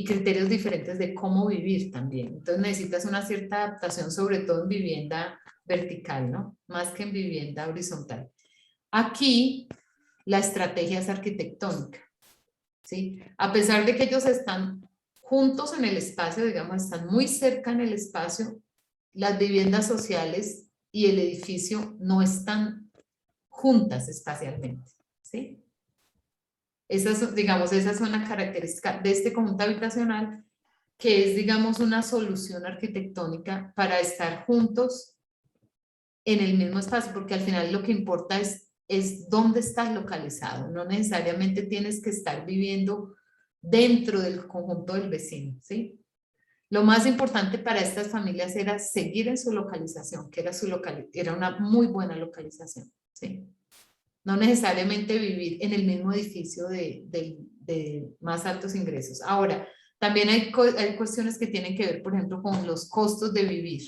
B: criterios diferentes de cómo vivir también. Entonces necesitas una cierta adaptación, sobre todo en vivienda vertical, ¿no? Más que en vivienda horizontal. Aquí la estrategia es arquitectónica, ¿sí? A pesar de que ellos están juntos en el espacio, digamos, están muy cerca en el espacio, las viviendas sociales y el edificio no están juntas espacialmente, ¿sí? Digamos, esa es una característica de este conjunto habitacional, que es, digamos, una solución arquitectónica para estar juntos en el mismo espacio, porque al final lo que importa es dónde estás localizado, no necesariamente tienes que estar viviendo dentro del conjunto del vecino, ¿sí? Lo más importante para estas familias era seguir en su localización, que era una muy buena localización, ¿sí? No necesariamente vivir en el mismo edificio de más altos ingresos. Ahora, también hay cuestiones que tienen que ver, por ejemplo, con los costos de vivir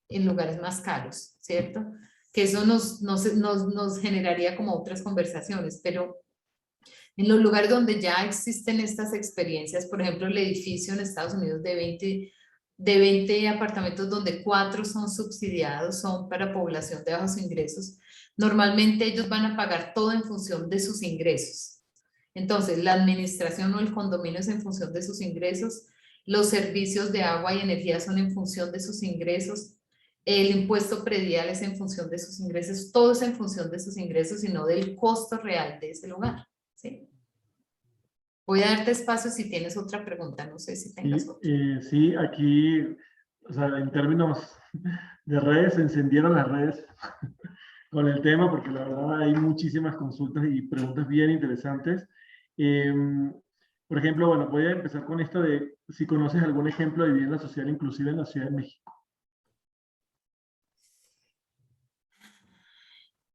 B: en lugares más caros, ¿cierto? Que eso nos generaría como otras conversaciones, pero en los lugares donde ya existen estas experiencias, por ejemplo, el edificio en Estados Unidos de 20 apartamentos donde 4 son subsidiados, son para población de bajos ingresos, normalmente ellos van a pagar todo en función de sus ingresos. Entonces, la administración o el condominio es en función de sus ingresos, los servicios de agua y energía son en función de sus ingresos, el impuesto predial es en función de sus ingresos, todo es en función de sus ingresos y no del costo real de ese lugar, ¿sí? Voy a darte espacio si tienes otra pregunta, no sé si tengas otra.
C: Sí, aquí, o sea, en términos de redes, se encendieron las redes con el tema, porque la verdad hay muchísimas consultas y preguntas bien interesantes. Por ejemplo, bueno, voy a empezar con esto de si conoces algún ejemplo de vivienda social inclusive en la Ciudad de México.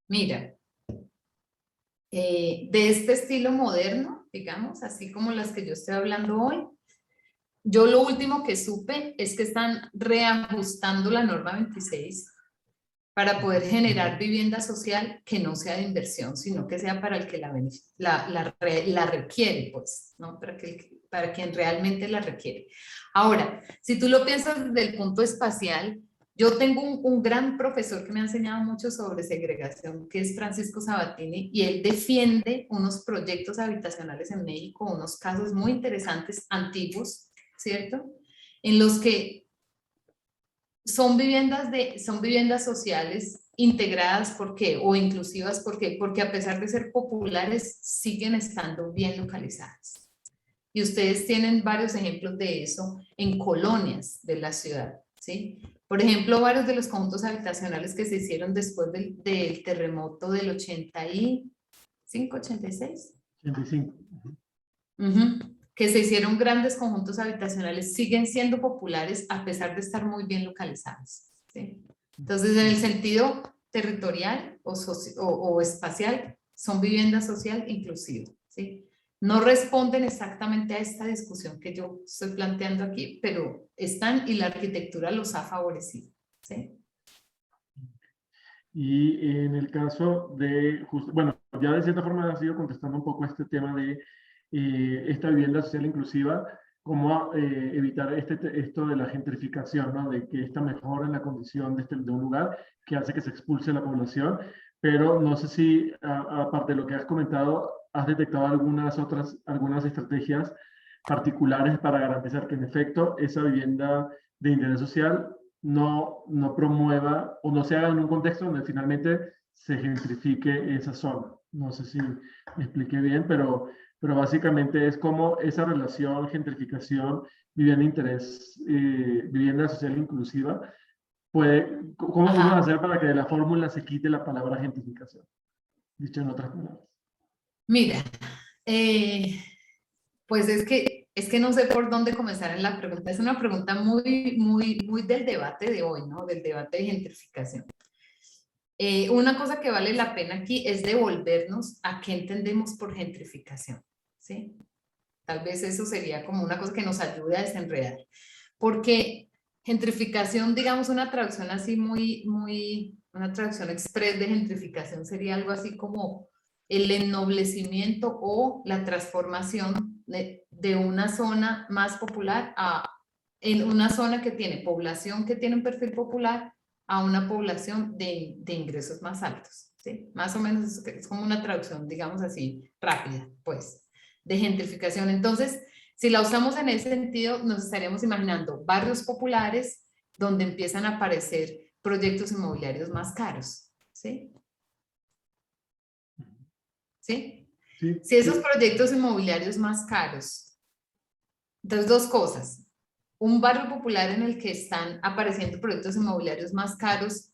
B: Mira, de este estilo moderno, digamos, así como las que yo estoy hablando hoy, yo lo último que supe es que están reajustando la norma 26 para poder generar vivienda social que no sea de inversión, sino que sea para el que la requiere, pues, ¿no? Para quien realmente la requiere. Ahora, si tú lo piensas desde el punto espacial, yo tengo un gran profesor que me ha enseñado mucho sobre segregación, que es Francisco Sabatini, y él defiende unos proyectos habitacionales en México, unos casos muy interesantes, antiguos, ¿cierto? En los que son viviendas sociales integradas, ¿por qué? O inclusivas, ¿por qué? Porque a pesar de ser populares, siguen estando bien localizadas. Y ustedes tienen varios ejemplos de eso en colonias de la ciudad, ¿sí? Por ejemplo, varios de los conjuntos habitacionales que se hicieron después del terremoto del 85, 86.
C: 85.
B: Que se hicieron grandes conjuntos habitacionales, siguen siendo populares a pesar de estar muy bien localizados, ¿sí? Entonces, en el sentido territorial o espacial, son viviendas social inclusiva, ¿sí? No responden exactamente a esta discusión que yo estoy planteando aquí, pero están y la arquitectura los ha favorecido, ¿sí?
C: Y en el caso de, bueno, ya de cierta forma ha sido contestando un poco este tema de esta vivienda social inclusiva, cómo evitar esto de la gentrificación, ¿no? De que esta mejora en la condición de un lugar que hace que se expulse la población, pero no sé si, aparte de lo que has comentado, has detectado algunas estrategias particulares para garantizar que en efecto esa vivienda de interés social no promueva o no se haga en un contexto donde finalmente se gentrifique esa zona. No sé si me expliqué bien, pero básicamente es como esa relación gentrificación, vivienda de interés, vivienda social inclusiva, ¿cómo podemos hacer para que de la fórmula se quite la palabra gentrificación? Dicho en otras palabras.
B: Mira, pues es que no sé por dónde comenzar en la pregunta. Es una pregunta muy del debate de hoy, ¿no? Del debate de gentrificación. Una cosa que vale la pena aquí es devolvernos a qué entendemos por gentrificación, ¿sí? Tal vez eso sería como una cosa que nos ayude a desenredar. Porque gentrificación, digamos, una traducción así una traducción express de gentrificación sería algo así como el ennoblecimiento o la transformación de una zona más popular en una zona que tiene población que tiene un perfil popular a una población de ingresos más altos, ¿sí? Más o menos es como una traducción, digamos así, rápida, pues, de gentrificación. Entonces, si la usamos en ese sentido, nos estaríamos imaginando barrios populares donde empiezan a aparecer proyectos inmobiliarios más caros, ¿sí? ¿Sí?
C: Sí,
B: Si esos
C: sí.
B: proyectos inmobiliarios más caros, entonces dos cosas. Un barrio popular en el que están apareciendo proyectos inmobiliarios más caros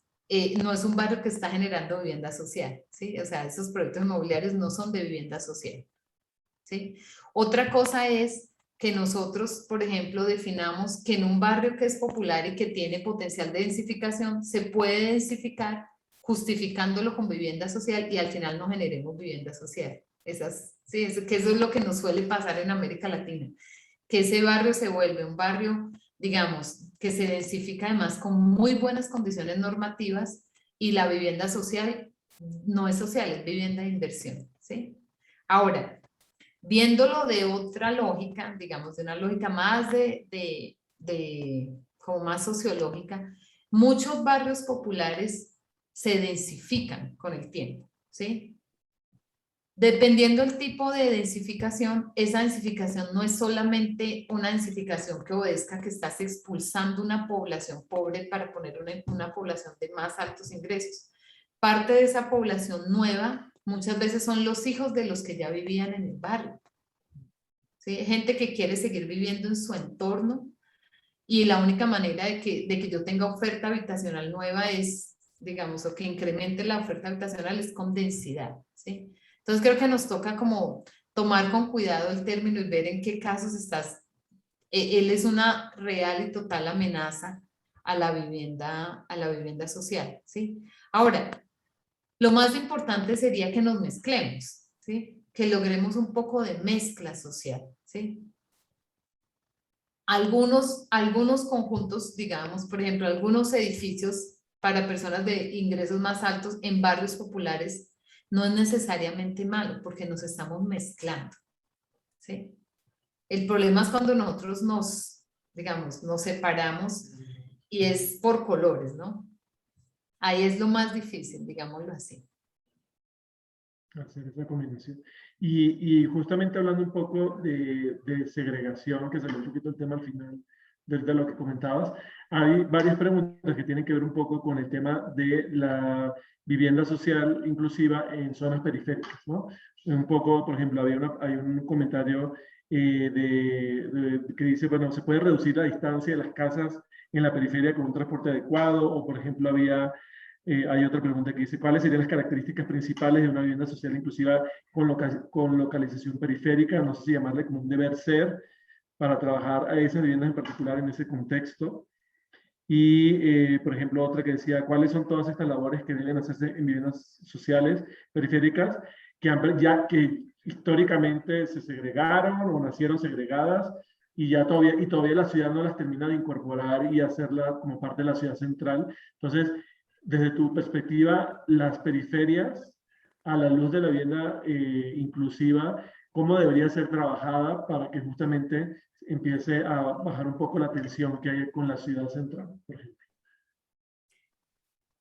B: no es un barrio que está generando vivienda social, ¿sí? O sea, esos proyectos inmobiliarios no son de vivienda social, ¿sí? Otra cosa es que nosotros, por ejemplo, definamos que en un barrio que es popular y que tiene potencial de densificación, se puede densificar justificándolo con vivienda social y al final no generemos vivienda social. Sí, que eso es lo que nos suele pasar en América Latina, que ese barrio se vuelve un barrio, digamos, que se densifica además con muy buenas condiciones normativas y la vivienda social no es social, es vivienda de inversión, ¿sí? Ahora, viéndolo de otra lógica, digamos, de una lógica más como más sociológica, muchos barrios populares se densifican con el tiempo, ¿sí? Dependiendo del tipo de densificación, esa densificación no es solamente una densificación que obedezca que estás expulsando una población pobre para poner una población de más altos ingresos. Parte de esa población nueva muchas veces son los hijos de los que ya vivían en el barrio. ¿Sí? Gente que quiere seguir viviendo en su entorno y la única manera de que yo tenga oferta habitacional nueva es, digamos, o que incremente la oferta habitacional es con densidad, ¿sí? Entonces creo que nos toca como tomar con cuidado el término y ver en qué casos él es una real y total amenaza a la vivienda social, ¿sí? Ahora, lo más importante sería que nos mezclemos, ¿sí? Que logremos un poco de mezcla social, ¿sí? Algunos conjuntos, digamos, por ejemplo, algunos edificios para personas de ingresos más altos en barrios populares no es necesariamente malo porque nos estamos mezclando, ¿sí? El problema es cuando nosotros digamos, nos separamos y es por colores, ¿no? Ahí es lo más difícil, digámoslo así.
C: Hacer esa combinación. Y justamente hablando un poco de segregación, que salió un poquito el tema al final de lo que comentabas. Hay varias preguntas que tienen que ver un poco con el tema de la vivienda social inclusiva en zonas periféricas, ¿no? Un poco, por ejemplo, hay un comentario que dice, bueno, se puede reducir la distancia de las casas en la periferia con un transporte adecuado, o por ejemplo hay otra pregunta que dice, ¿cuáles serían las características principales de una vivienda social inclusiva con localización periférica? No sé si llamarle como un deber ser para trabajar a esas viviendas en particular en ese contexto. Y, por ejemplo, otra que decía, ¿cuáles son todas estas labores que deben hacerse en viviendas sociales periféricas que históricamente se segregaron o nacieron segregadas y todavía la ciudad no las termina de incorporar y hacerla como parte de la ciudad central? Entonces, desde tu perspectiva, las periferias, a la luz de la vivienda inclusiva, ¿cómo debería ser trabajada para que justamente empiece a bajar un poco la tensión que hay con la ciudad central, por ejemplo?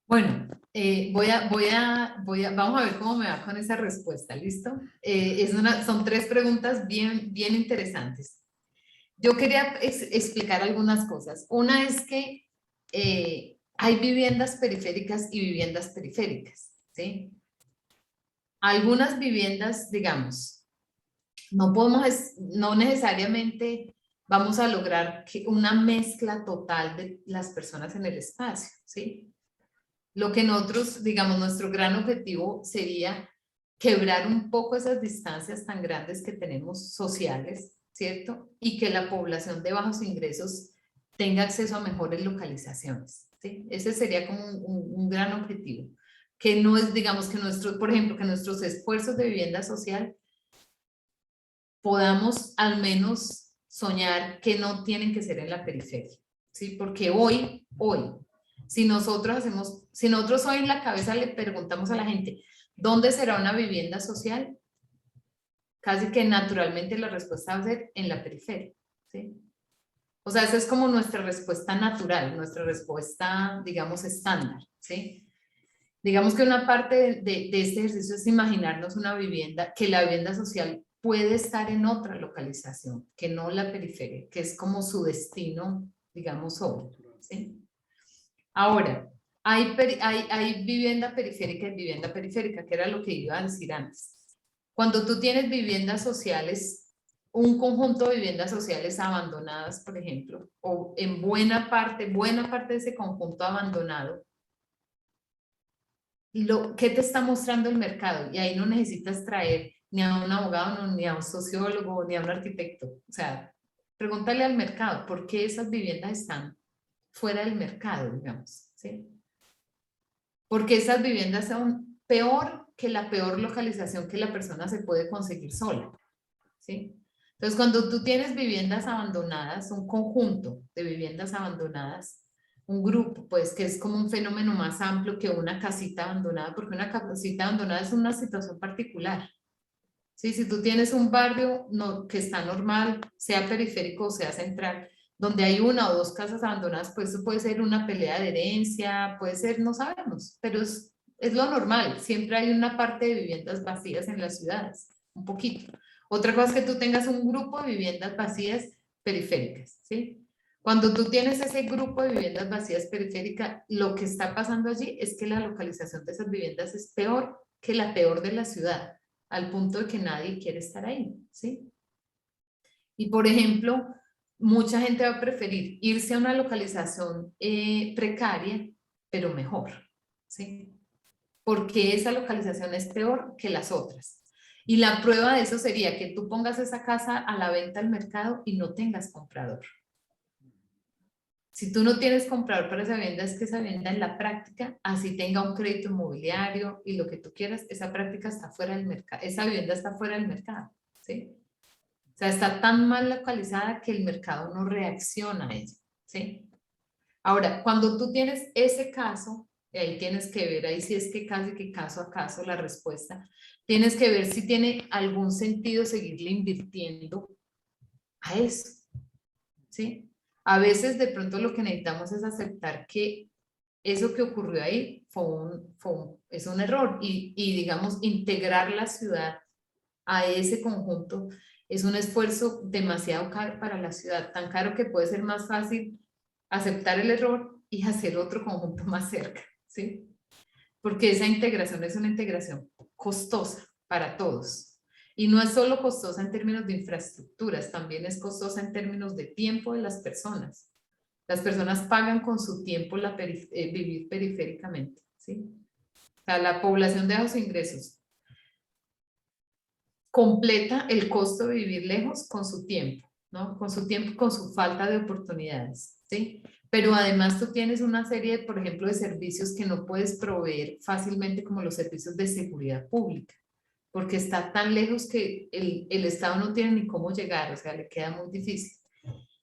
B: Bueno, vamos a ver cómo me va con esa respuesta, ¿listo? Son 3 preguntas bien interesantes. Yo quería explicar algunas cosas. Una es que hay viviendas periféricas y viviendas periféricas, ¿sí? Algunas viviendas, digamos, no necesariamente vamos a lograr una mezcla total de las personas en el espacio, ¿sí? Lo que nosotros, digamos, nuestro gran objetivo sería quebrar un poco esas distancias tan grandes que tenemos sociales, ¿cierto? Y que la población de bajos ingresos tenga acceso a mejores localizaciones, ¿sí? Ese sería como un gran objetivo. Que no es, digamos, por ejemplo, que nuestros esfuerzos de vivienda social podamos al menos soñar que no tienen que ser en la periferia, ¿sí? Porque hoy, si nosotros hoy en la cabeza le preguntamos a la gente, ¿dónde será una vivienda social? Casi que naturalmente la respuesta va a ser en la periferia, ¿sí? O sea, esa es como nuestra respuesta natural, nuestra respuesta, digamos, estándar, ¿sí? Digamos que una parte de este ejercicio es imaginarnos una vivienda, que la vivienda social puede estar en otra localización, que no la periferia, que es como su destino, digamos, hoy, ¿sí? Ahora, hay vivienda periférica y vivienda periférica, que era lo que iba a decir antes. Cuando tú tienes viviendas sociales, un conjunto de viviendas sociales abandonadas, por ejemplo, o en buena parte de ese conjunto abandonado, ¿qué te está mostrando el mercado? Y ahí no necesitas traer ni a un abogado, ni a un sociólogo, ni a un arquitecto. O sea, pregúntale al mercado, ¿por qué esas viviendas están fuera del mercado, digamos? ¿Sí? Porque esas viviendas son peor que la peor localización que la persona se puede conseguir sola, ¿sí? Entonces, cuando tú tienes viviendas abandonadas, un conjunto de viviendas abandonadas, un grupo, pues que es como un fenómeno más amplio que una casita abandonada, porque una casita abandonada es una situación particular. ¿Sí? Si tú tienes un barrio que está normal, sea periférico o sea central, donde hay 1 o 2 casas abandonadas, pues eso puede ser una pelea de herencia, puede ser, no sabemos, pero es lo normal. Siempre hay una parte de viviendas vacías en las ciudades, un poquito. Otra cosa es que tú tengas un grupo de viviendas vacías periféricas, ¿sí? Cuando tú tienes ese grupo de viviendas vacías periféricas, lo que está pasando allí es que la localización de esas viviendas es peor que la peor de la ciudad, al punto de que nadie quiere estar ahí, ¿sí? Y por ejemplo, mucha gente va a preferir irse a una localización precaria, pero mejor, ¿sí? Porque esa localización es peor que las otras. Y la prueba de eso sería que tú pongas esa casa a la venta al mercado y no tengas comprador. Si tú no tienes comprador para esa vivienda, es que esa vivienda en la práctica, así tenga un crédito inmobiliario y lo que tú quieras, esa práctica está fuera del mercado, esa vivienda está fuera del mercado, ¿sí? O sea, está tan mal localizada que el mercado no reacciona a ella, ¿sí? Ahora, cuando tú tienes ese caso, ahí tienes que ver, ahí sí es que casi que caso a caso la respuesta, tienes que ver si tiene algún sentido seguirle invirtiendo a eso, ¿sí? A veces de pronto lo que necesitamos es aceptar que eso que ocurrió ahí es un error y digamos integrar la ciudad a ese conjunto es un esfuerzo demasiado caro para la ciudad, tan caro que puede ser más fácil aceptar el error y hacer otro conjunto más cerca, ¿sí? Porque esa integración es una integración costosa para todos. Y no es solo costosa en términos de infraestructuras, también es costosa en términos de tiempo de las personas. Las personas pagan con su tiempo vivir periféricamente, ¿sí? O sea, la población de bajos ingresos completa el costo de vivir lejos con su tiempo, ¿no? Con su tiempo, con su falta de oportunidades, ¿sí? Pero además tú tienes una serie, por ejemplo, de servicios que no puedes proveer fácilmente como los servicios de seguridad pública, porque está tan lejos que el Estado no tiene ni cómo llegar, o sea, le queda muy difícil.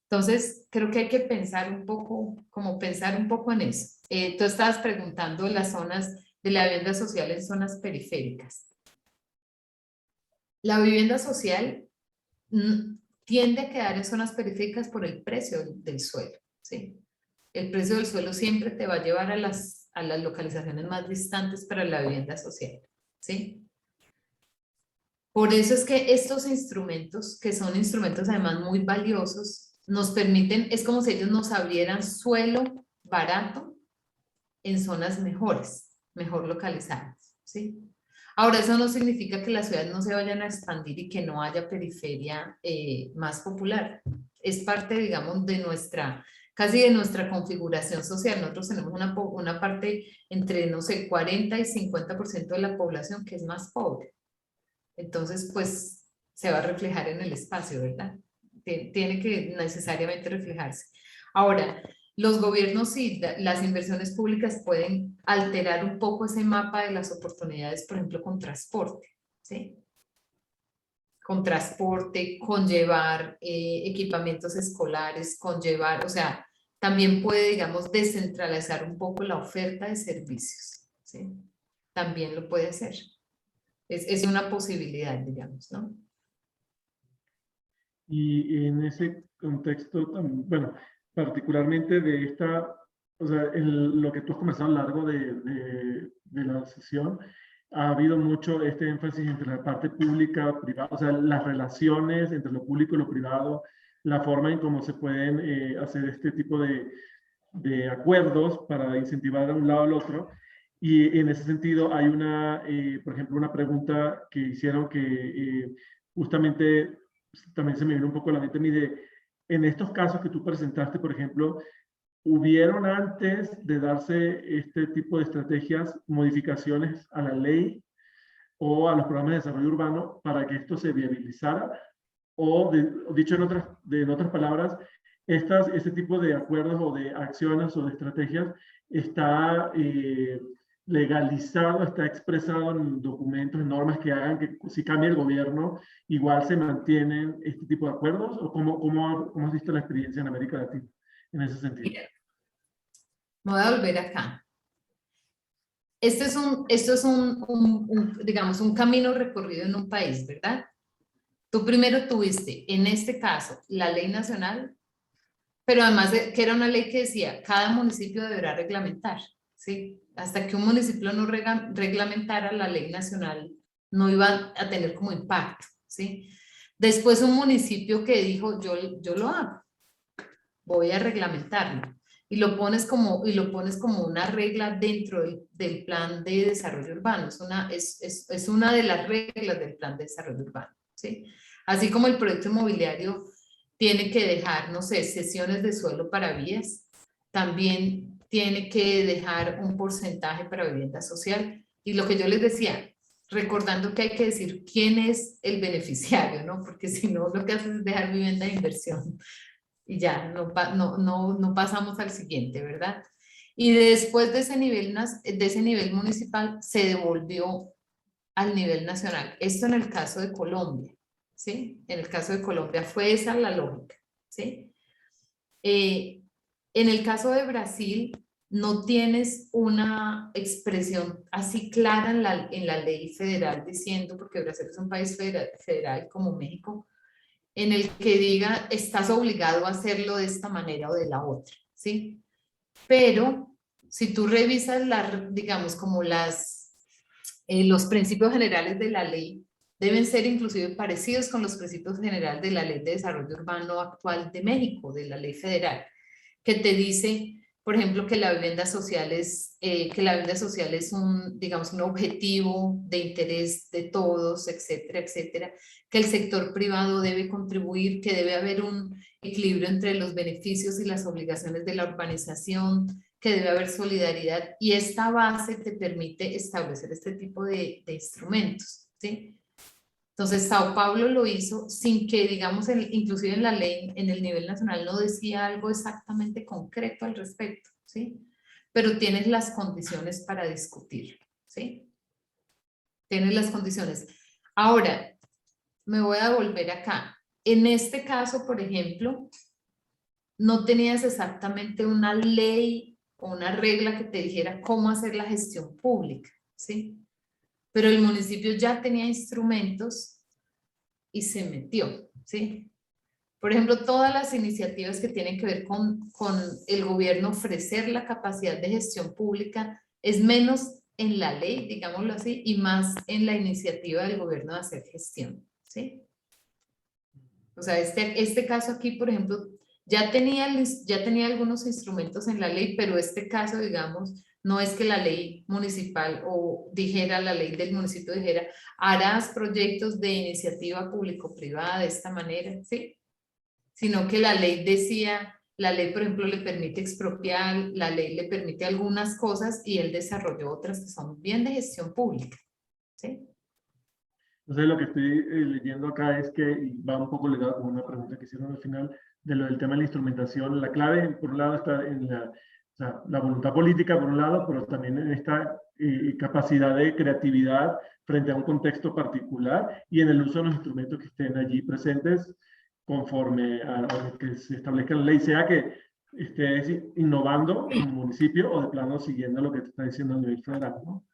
B: Entonces, creo que hay que pensar un poco, como pensar un poco en eso. Tú estabas preguntando las zonas de la vivienda social en zonas periféricas. La vivienda social tiende a quedar en zonas periféricas por el precio del suelo, ¿sí? El precio del suelo siempre te va a llevar a las localizaciones más distantes para la vivienda social, ¿sí? Por eso es que estos instrumentos, que son instrumentos además muy valiosos, nos permiten, es como si ellos nos abrieran suelo barato en zonas mejores, mejor localizadas, ¿sí? Ahora, eso no significa que las ciudades no se vayan a expandir y que no haya periferia más popular. Es parte, digamos, de nuestra, casi de nuestra configuración social. Nosotros tenemos una parte entre, no sé, 40 y 50% de la población que es más pobre. Entonces, pues, se va a reflejar en el espacio, ¿verdad? Tiene que necesariamente reflejarse. Ahora, los gobiernos y las inversiones públicas pueden alterar un poco ese mapa de las oportunidades, por ejemplo, con transporte, ¿sí? Con transporte, con llevar equipamientos escolares, con llevar, o sea, también puede, digamos, descentralizar un poco la oferta de servicios, ¿sí? También lo puede hacer. Es una posibilidad, digamos, ¿no?
C: Y en ese contexto, bueno, particularmente de esta, o sea, lo que tú has conversado a lo largo de la sesión, ha habido mucho este énfasis entre la parte pública, privada, o sea, las relaciones entre lo público y lo privado, la forma en cómo se pueden hacer este tipo de acuerdos para incentivar a un lado al otro. Y en ese sentido hay una, por ejemplo, una pregunta que hicieron que justamente también se me vino un poco a la mente a mí de, en estos casos que tú presentaste, por ejemplo, ¿hubieron antes de darse este tipo de estrategias modificaciones a la ley o a los programas de desarrollo urbano para que esto se viabilizara? O, dicho en otras palabras, este tipo de acuerdos o de acciones o de estrategias está legalizado, está expresado en documentos, en normas que hagan que si cambia el gobierno, igual se mantienen este tipo de acuerdos, o cómo has visto la experiencia en América Latina en ese sentido.
B: Mira, me voy a volver acá. Esto es digamos, un camino recorrido en un país, ¿verdad? Tú primero tuviste, en este caso, la ley nacional, pero además que era una ley que decía, cada municipio deberá reglamentar, ¿sí? Hasta que un municipio no reglamentara, la ley nacional no iba a tener como impacto, ¿sí? Después un municipio que dijo, yo lo hago, voy a reglamentarlo. Y lo pones como una regla dentro del plan de desarrollo urbano. Es una de las reglas del plan de desarrollo urbano, ¿sí? Así como el proyecto inmobiliario tiene que dejar, no sé, cesiones de suelo para vías, también tiene que dejar un porcentaje para vivienda social. Y lo que yo les decía, recordando que hay que decir quién es el beneficiario, ¿no? Porque si no, lo que hace es dejar vivienda de inversión y ya, no pasamos al siguiente, ¿verdad? Y después de ese nivel municipal se devolvió al nivel nacional. Esto en el caso de Colombia, ¿sí? En el caso de Colombia fue esa la lógica, ¿sí? En el caso de Brasil, no tienes una expresión así clara en la ley federal diciendo, porque Brasil es un país federal como México, en el que diga, estás obligado a hacerlo de esta manera o de la otra, ¿sí? Pero si tú revisas, digamos, como los principios generales de la ley, deben ser inclusive parecidos con los principios generales de la Ley de Desarrollo Urbano actual de México, de la ley federal, que te dice, por ejemplo, que la vivienda social es, un, digamos, un objetivo de interés de todos, etcétera, etcétera, que el sector privado debe contribuir, que debe haber un equilibrio entre los beneficios y las obligaciones de la urbanización, que debe haber solidaridad, y esta base te permite establecer este tipo de instrumentos, ¿sí? Entonces, Sao Paulo lo hizo sin que, digamos, inclusive en la ley, en el nivel nacional, no decía algo exactamente concreto al respecto, ¿sí? Pero tienes las condiciones para discutirlo, ¿sí? Tienes las condiciones. Ahora, me voy a volver acá. En este caso, por ejemplo, no tenías exactamente una ley o una regla que te dijera cómo hacer la gestión pública, ¿sí? Pero el municipio ya tenía instrumentos y se metió, ¿sí? Por ejemplo, todas las iniciativas que tienen que ver con el gobierno ofrecer la capacidad de gestión pública es menos en la ley, digámoslo así, y más en la iniciativa del gobierno de hacer gestión, ¿sí? O sea, este caso aquí, por ejemplo, ya tenía algunos instrumentos en la ley, pero este caso, digamos, no es que la ley municipal o dijera, la ley del municipio dijera, harás proyectos de iniciativa público-privada de esta manera, ¿sí? Sino que la ley decía, la ley, por ejemplo, le permite expropiar, la ley le permite algunas cosas y él desarrolló otras que son bien de gestión pública, ¿sí?
C: Entonces lo que estoy leyendo acá es que, y va un poco ligado con una pregunta que hicieron al final, de lo del tema de la instrumentación. La clave, por un lado, está en la voluntad política, por un lado, pero también en esta capacidad de creatividad frente a un contexto particular y en el uso de los instrumentos que estén allí presentes conforme a lo que se establezca en la ley, sea que estés innovando en un municipio o de plano siguiendo lo que te está diciendo a nivel federal, ¿no?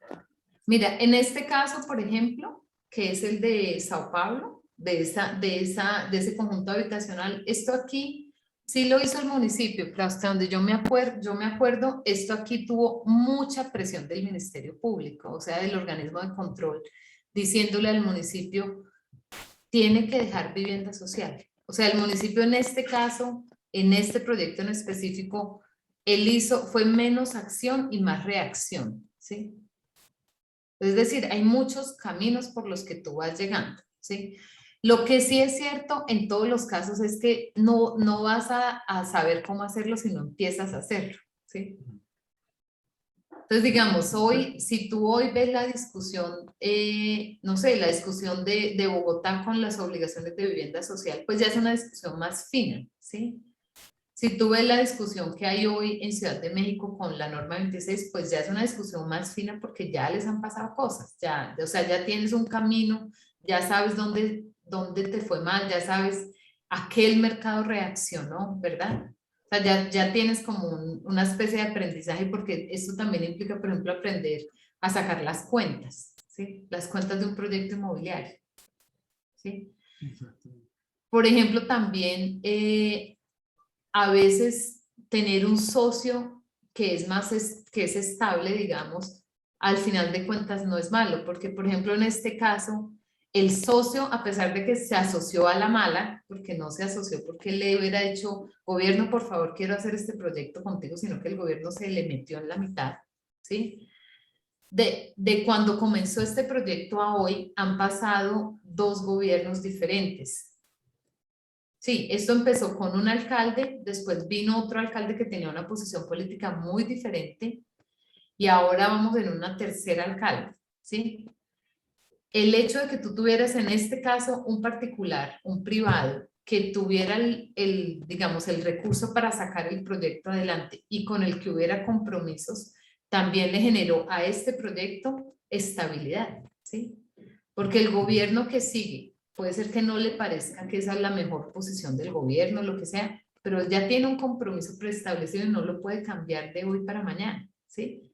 B: Mira, en este caso, por ejemplo, que es el de Sao Paulo, de ese conjunto habitacional, esto aquí sí lo hizo el municipio, pero hasta donde yo me acuerdo, esto aquí tuvo mucha presión del Ministerio Público, o sea, del organismo de control, diciéndole al municipio, tiene que dejar vivienda social. O sea, el municipio en este caso, en este proyecto en específico, fue menos acción y más reacción, ¿sí? Es decir, hay muchos caminos por los que tú vas llegando, ¿sí? Lo que sí es cierto en todos los casos es que no vas a saber cómo hacerlo si no empiezas a hacerlo, ¿sí? Entonces, digamos, si tú hoy ves la discusión, no sé, la discusión de Bogotá con las obligaciones de vivienda social, pues ya es una discusión más fina, ¿sí? Si tú ves la discusión que hay hoy en Ciudad de México con la norma 26, pues ya es una discusión más fina porque ya les han pasado cosas, o sea, ya tienes un camino, ya sabes dónde te fue mal, ya sabes a qué el mercado reaccionó, ¿verdad? O sea, ya tienes como una especie de aprendizaje porque esto también implica, por ejemplo, aprender a sacar las cuentas, ¿sí? Las cuentas de un proyecto inmobiliario, ¿sí?
C: Exacto.
B: Por ejemplo, también a veces tener un socio que es estable, digamos, al final de cuentas no es malo, porque por ejemplo en este caso, el socio, a pesar de que se asoció a la mala, porque no se asoció porque le hubiera dicho, gobierno, por favor, quiero hacer este proyecto contigo, sino que el gobierno se le metió en la mitad, ¿sí? De cuando comenzó este proyecto a hoy, han pasado 2 gobiernos diferentes. Sí, esto empezó con un alcalde, después vino otro alcalde que tenía una posición política muy diferente y ahora vamos en una tercera alcalde, ¿sí? El hecho de que tú tuvieras en este caso un particular, un privado, que tuviera digamos, el recurso para sacar el proyecto adelante y con el que hubiera compromisos, también le generó a este proyecto estabilidad, ¿sí? Porque el gobierno que sigue, puede ser que no le parezca que esa es la mejor posición del gobierno, lo que sea, pero ya tiene un compromiso preestablecido y no lo puede cambiar de hoy para mañana, ¿sí?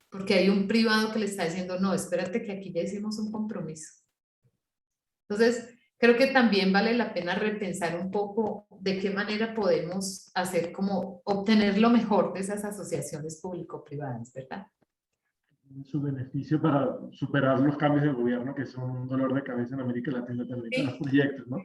B: Porque hay un privado que le está diciendo, no, espérate que aquí ya hicimos un compromiso. Entonces, creo que también vale la pena repensar un poco de qué manera podemos hacer como obtener lo mejor de esas asociaciones público-privadas, ¿verdad?
C: su beneficio para superar los cambios del gobierno, que son un dolor de cabeza en América Latina también, para los proyectos, ¿no?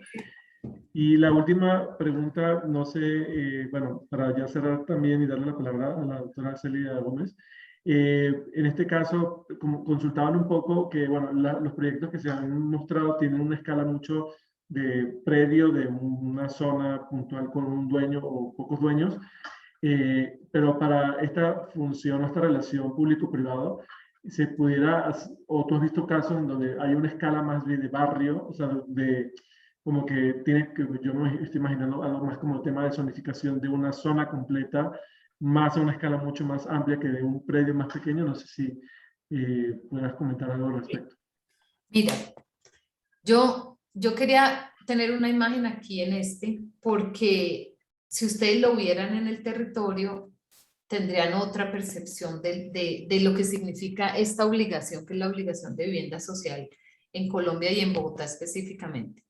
C: Y la última pregunta, no sé, bueno, para ya cerrar también y darle la palabra a la doctora Celia Gómez. En este caso, como consultaban un poco que, bueno, los proyectos que se han mostrado tienen una escala mucho de predio, de una zona puntual con un dueño o pocos dueños, pero para esta función, esta relación público-privado, se pudiera, o tú has visto casos en donde hay una escala más de barrio, o sea, como que tiene que, yo me estoy imaginando algo más como el tema de zonificación de una zona completa, más a una escala mucho más amplia que de un predio más pequeño. No sé si puedas comentar algo al respecto.
B: Mira, yo quería tener una imagen aquí en porque si ustedes lo vieran en el territorio, tendrían otra percepción de lo que significa esta obligación, que es la obligación de vivienda social en Colombia y en Bogotá específicamente.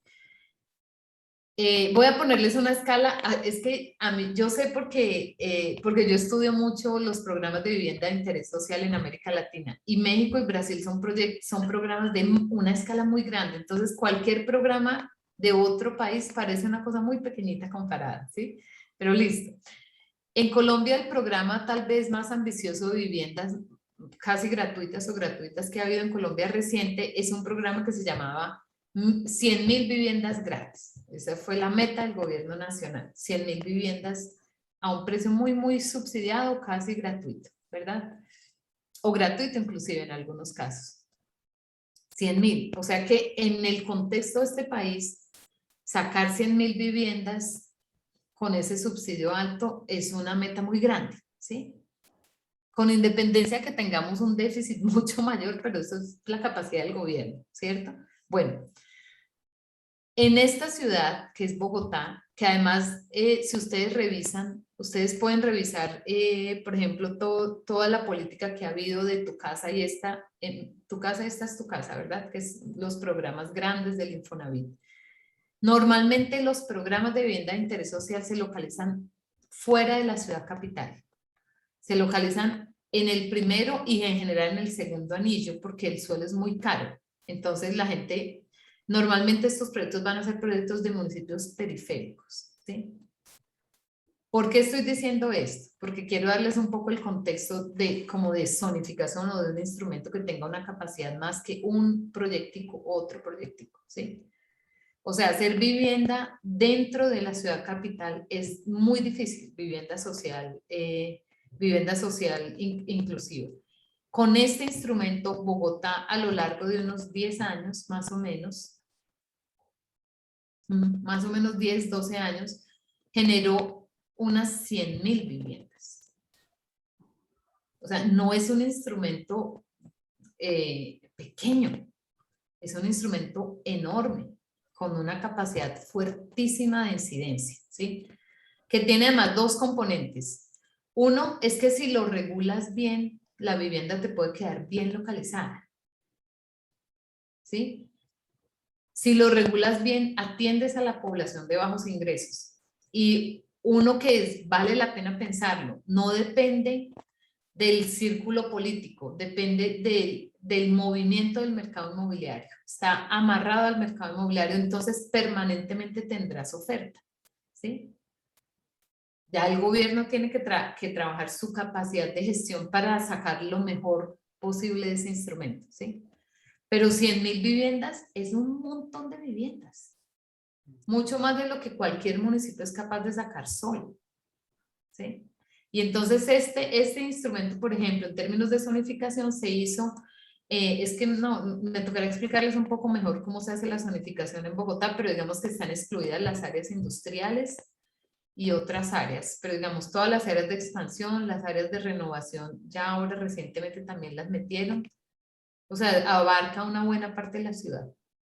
B: Voy a ponerles una escala, es que a mí, yo sé porque yo estudio mucho los programas de vivienda de interés social en América Latina, y México y Brasil son programas de una escala muy grande, entonces cualquier programa de otro país parece una cosa muy pequeñita comparada, ¿sí? Pero listo. En Colombia el programa tal vez más ambicioso de viviendas casi gratuitas o gratuitas que ha habido en Colombia reciente es un programa que se llamaba 100.000 viviendas gratis. Esa fue la meta del gobierno nacional, 100.000 viviendas a un precio muy, muy subsidiado, casi gratuito, ¿verdad? O gratuito inclusive en algunos casos. 100.000, o sea que en el contexto de este país, sacar 100.000 viviendas con ese subsidio alto es una meta muy grande, ¿sí? Con independencia que tengamos un déficit mucho mayor, pero eso es la capacidad del gobierno, ¿cierto? Bueno, en esta ciudad, que es Bogotá, que además, si ustedes revisan, ustedes pueden revisar, por ejemplo, toda la política que ha habido de tu casa y esta es tu casa, ¿verdad? Que es los programas grandes del Infonavit. Normalmente los programas de vivienda de interés social se localizan fuera de la ciudad capital. Se localizan en el primero y en general en el segundo anillo porque el suelo es muy caro. Entonces la gente, normalmente estos proyectos van a ser proyectos de municipios periféricos, ¿sí? ¿Por qué estoy diciendo esto? Porque quiero darles un poco el contexto como de zonificación o de un instrumento que tenga una capacidad más que un proyectico, otro proyectico, ¿sí? O sea, hacer vivienda dentro de la ciudad capital es muy difícil, vivienda social inclusiva. Con este instrumento, Bogotá a lo largo de unos 10 años, más o menos 10, 12 años, generó unas 100.000 viviendas. O sea, no es un instrumento pequeño, es un instrumento enorme, con una capacidad fuertísima de incidencia, ¿sí? Que tiene además dos componentes. Uno es que si lo regulas bien, la vivienda te puede quedar bien localizada, ¿sí? Si lo regulas bien, atiendes a la población de bajos ingresos. Y uno que vale la pena pensarlo, no depende del círculo político, depende del movimiento del mercado inmobiliario. Está amarrado al mercado inmobiliario, entonces permanentemente tendrás oferta, ¿sí? Ya el gobierno tiene que trabajar su capacidad de gestión para sacar lo mejor posible de ese instrumento, ¿sí? Pero 100.000 viviendas es un montón de viviendas. Mucho más de lo que cualquier municipio es capaz de sacar solo, ¿sí? Y entonces este instrumento, por ejemplo, en términos de zonificación se hizo, es que no, me tocará explicarles un poco mejor cómo se hace la zonificación en Bogotá, pero digamos que están excluidas las áreas industriales y otras áreas, pero digamos todas las áreas de expansión, las áreas de renovación, ya ahora recientemente también las metieron, o sea, abarca una buena parte de la ciudad,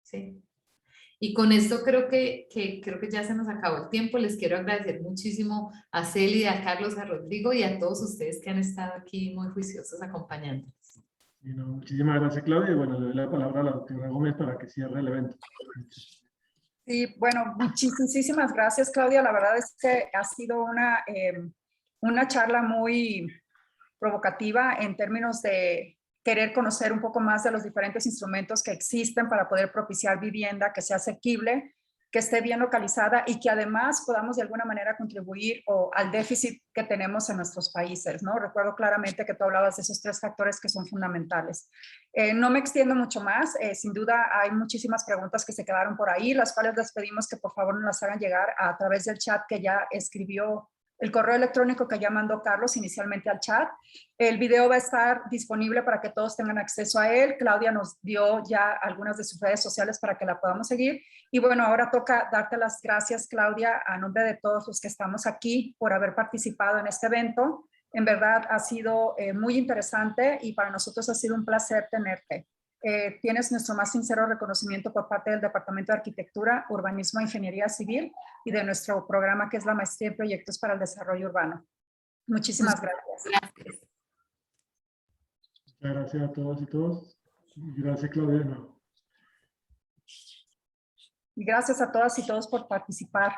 B: ¿sí? Y con esto creo que ya se nos acabó el tiempo. Les quiero agradecer muchísimo a Celia, a Carlos, a Rodrigo y a todos ustedes que han estado aquí muy juiciosos acompañándonos.
C: Bueno, muchísimas gracias, Claudia. Y bueno, le doy la palabra a la doctora Gómez para que cierre el evento.
A: Sí, bueno, muchísimas gracias, Claudia. La verdad es que ha sido una charla muy provocativa en términos de querer conocer un poco más de los diferentes instrumentos que existen para poder propiciar vivienda que sea asequible, que esté bien localizada y que además podamos de alguna manera contribuir al déficit que tenemos en nuestros países, ¿no? Recuerdo claramente que tú hablabas de esos 3 factores que son fundamentales. No me extiendo mucho más, sin duda hay muchísimas preguntas que se quedaron por ahí, las cuales les pedimos que por favor nos las hagan llegar a través del chat que ya escribió, el correo electrónico que ya mandó Carlos inicialmente al chat. El video va a estar disponible para que todos tengan acceso a él. Claudia nos dio ya algunas de sus redes sociales para que la podamos seguir. Y bueno, ahora toca darte las gracias, Claudia, a nombre de todos los que estamos aquí por haber participado en este evento. En verdad ha sido muy interesante y para nosotros ha sido un placer tenerte. Tienes nuestro más sincero reconocimiento por parte del Departamento de Arquitectura, Urbanismo e Ingeniería Civil y de nuestro programa que es la Maestría en Proyectos para el Desarrollo Urbano. Muchísimas gracias.
B: Gracias.
C: Muchas gracias a todos y todas. Gracias, Claudia.
A: Y gracias a todas y todos por participar.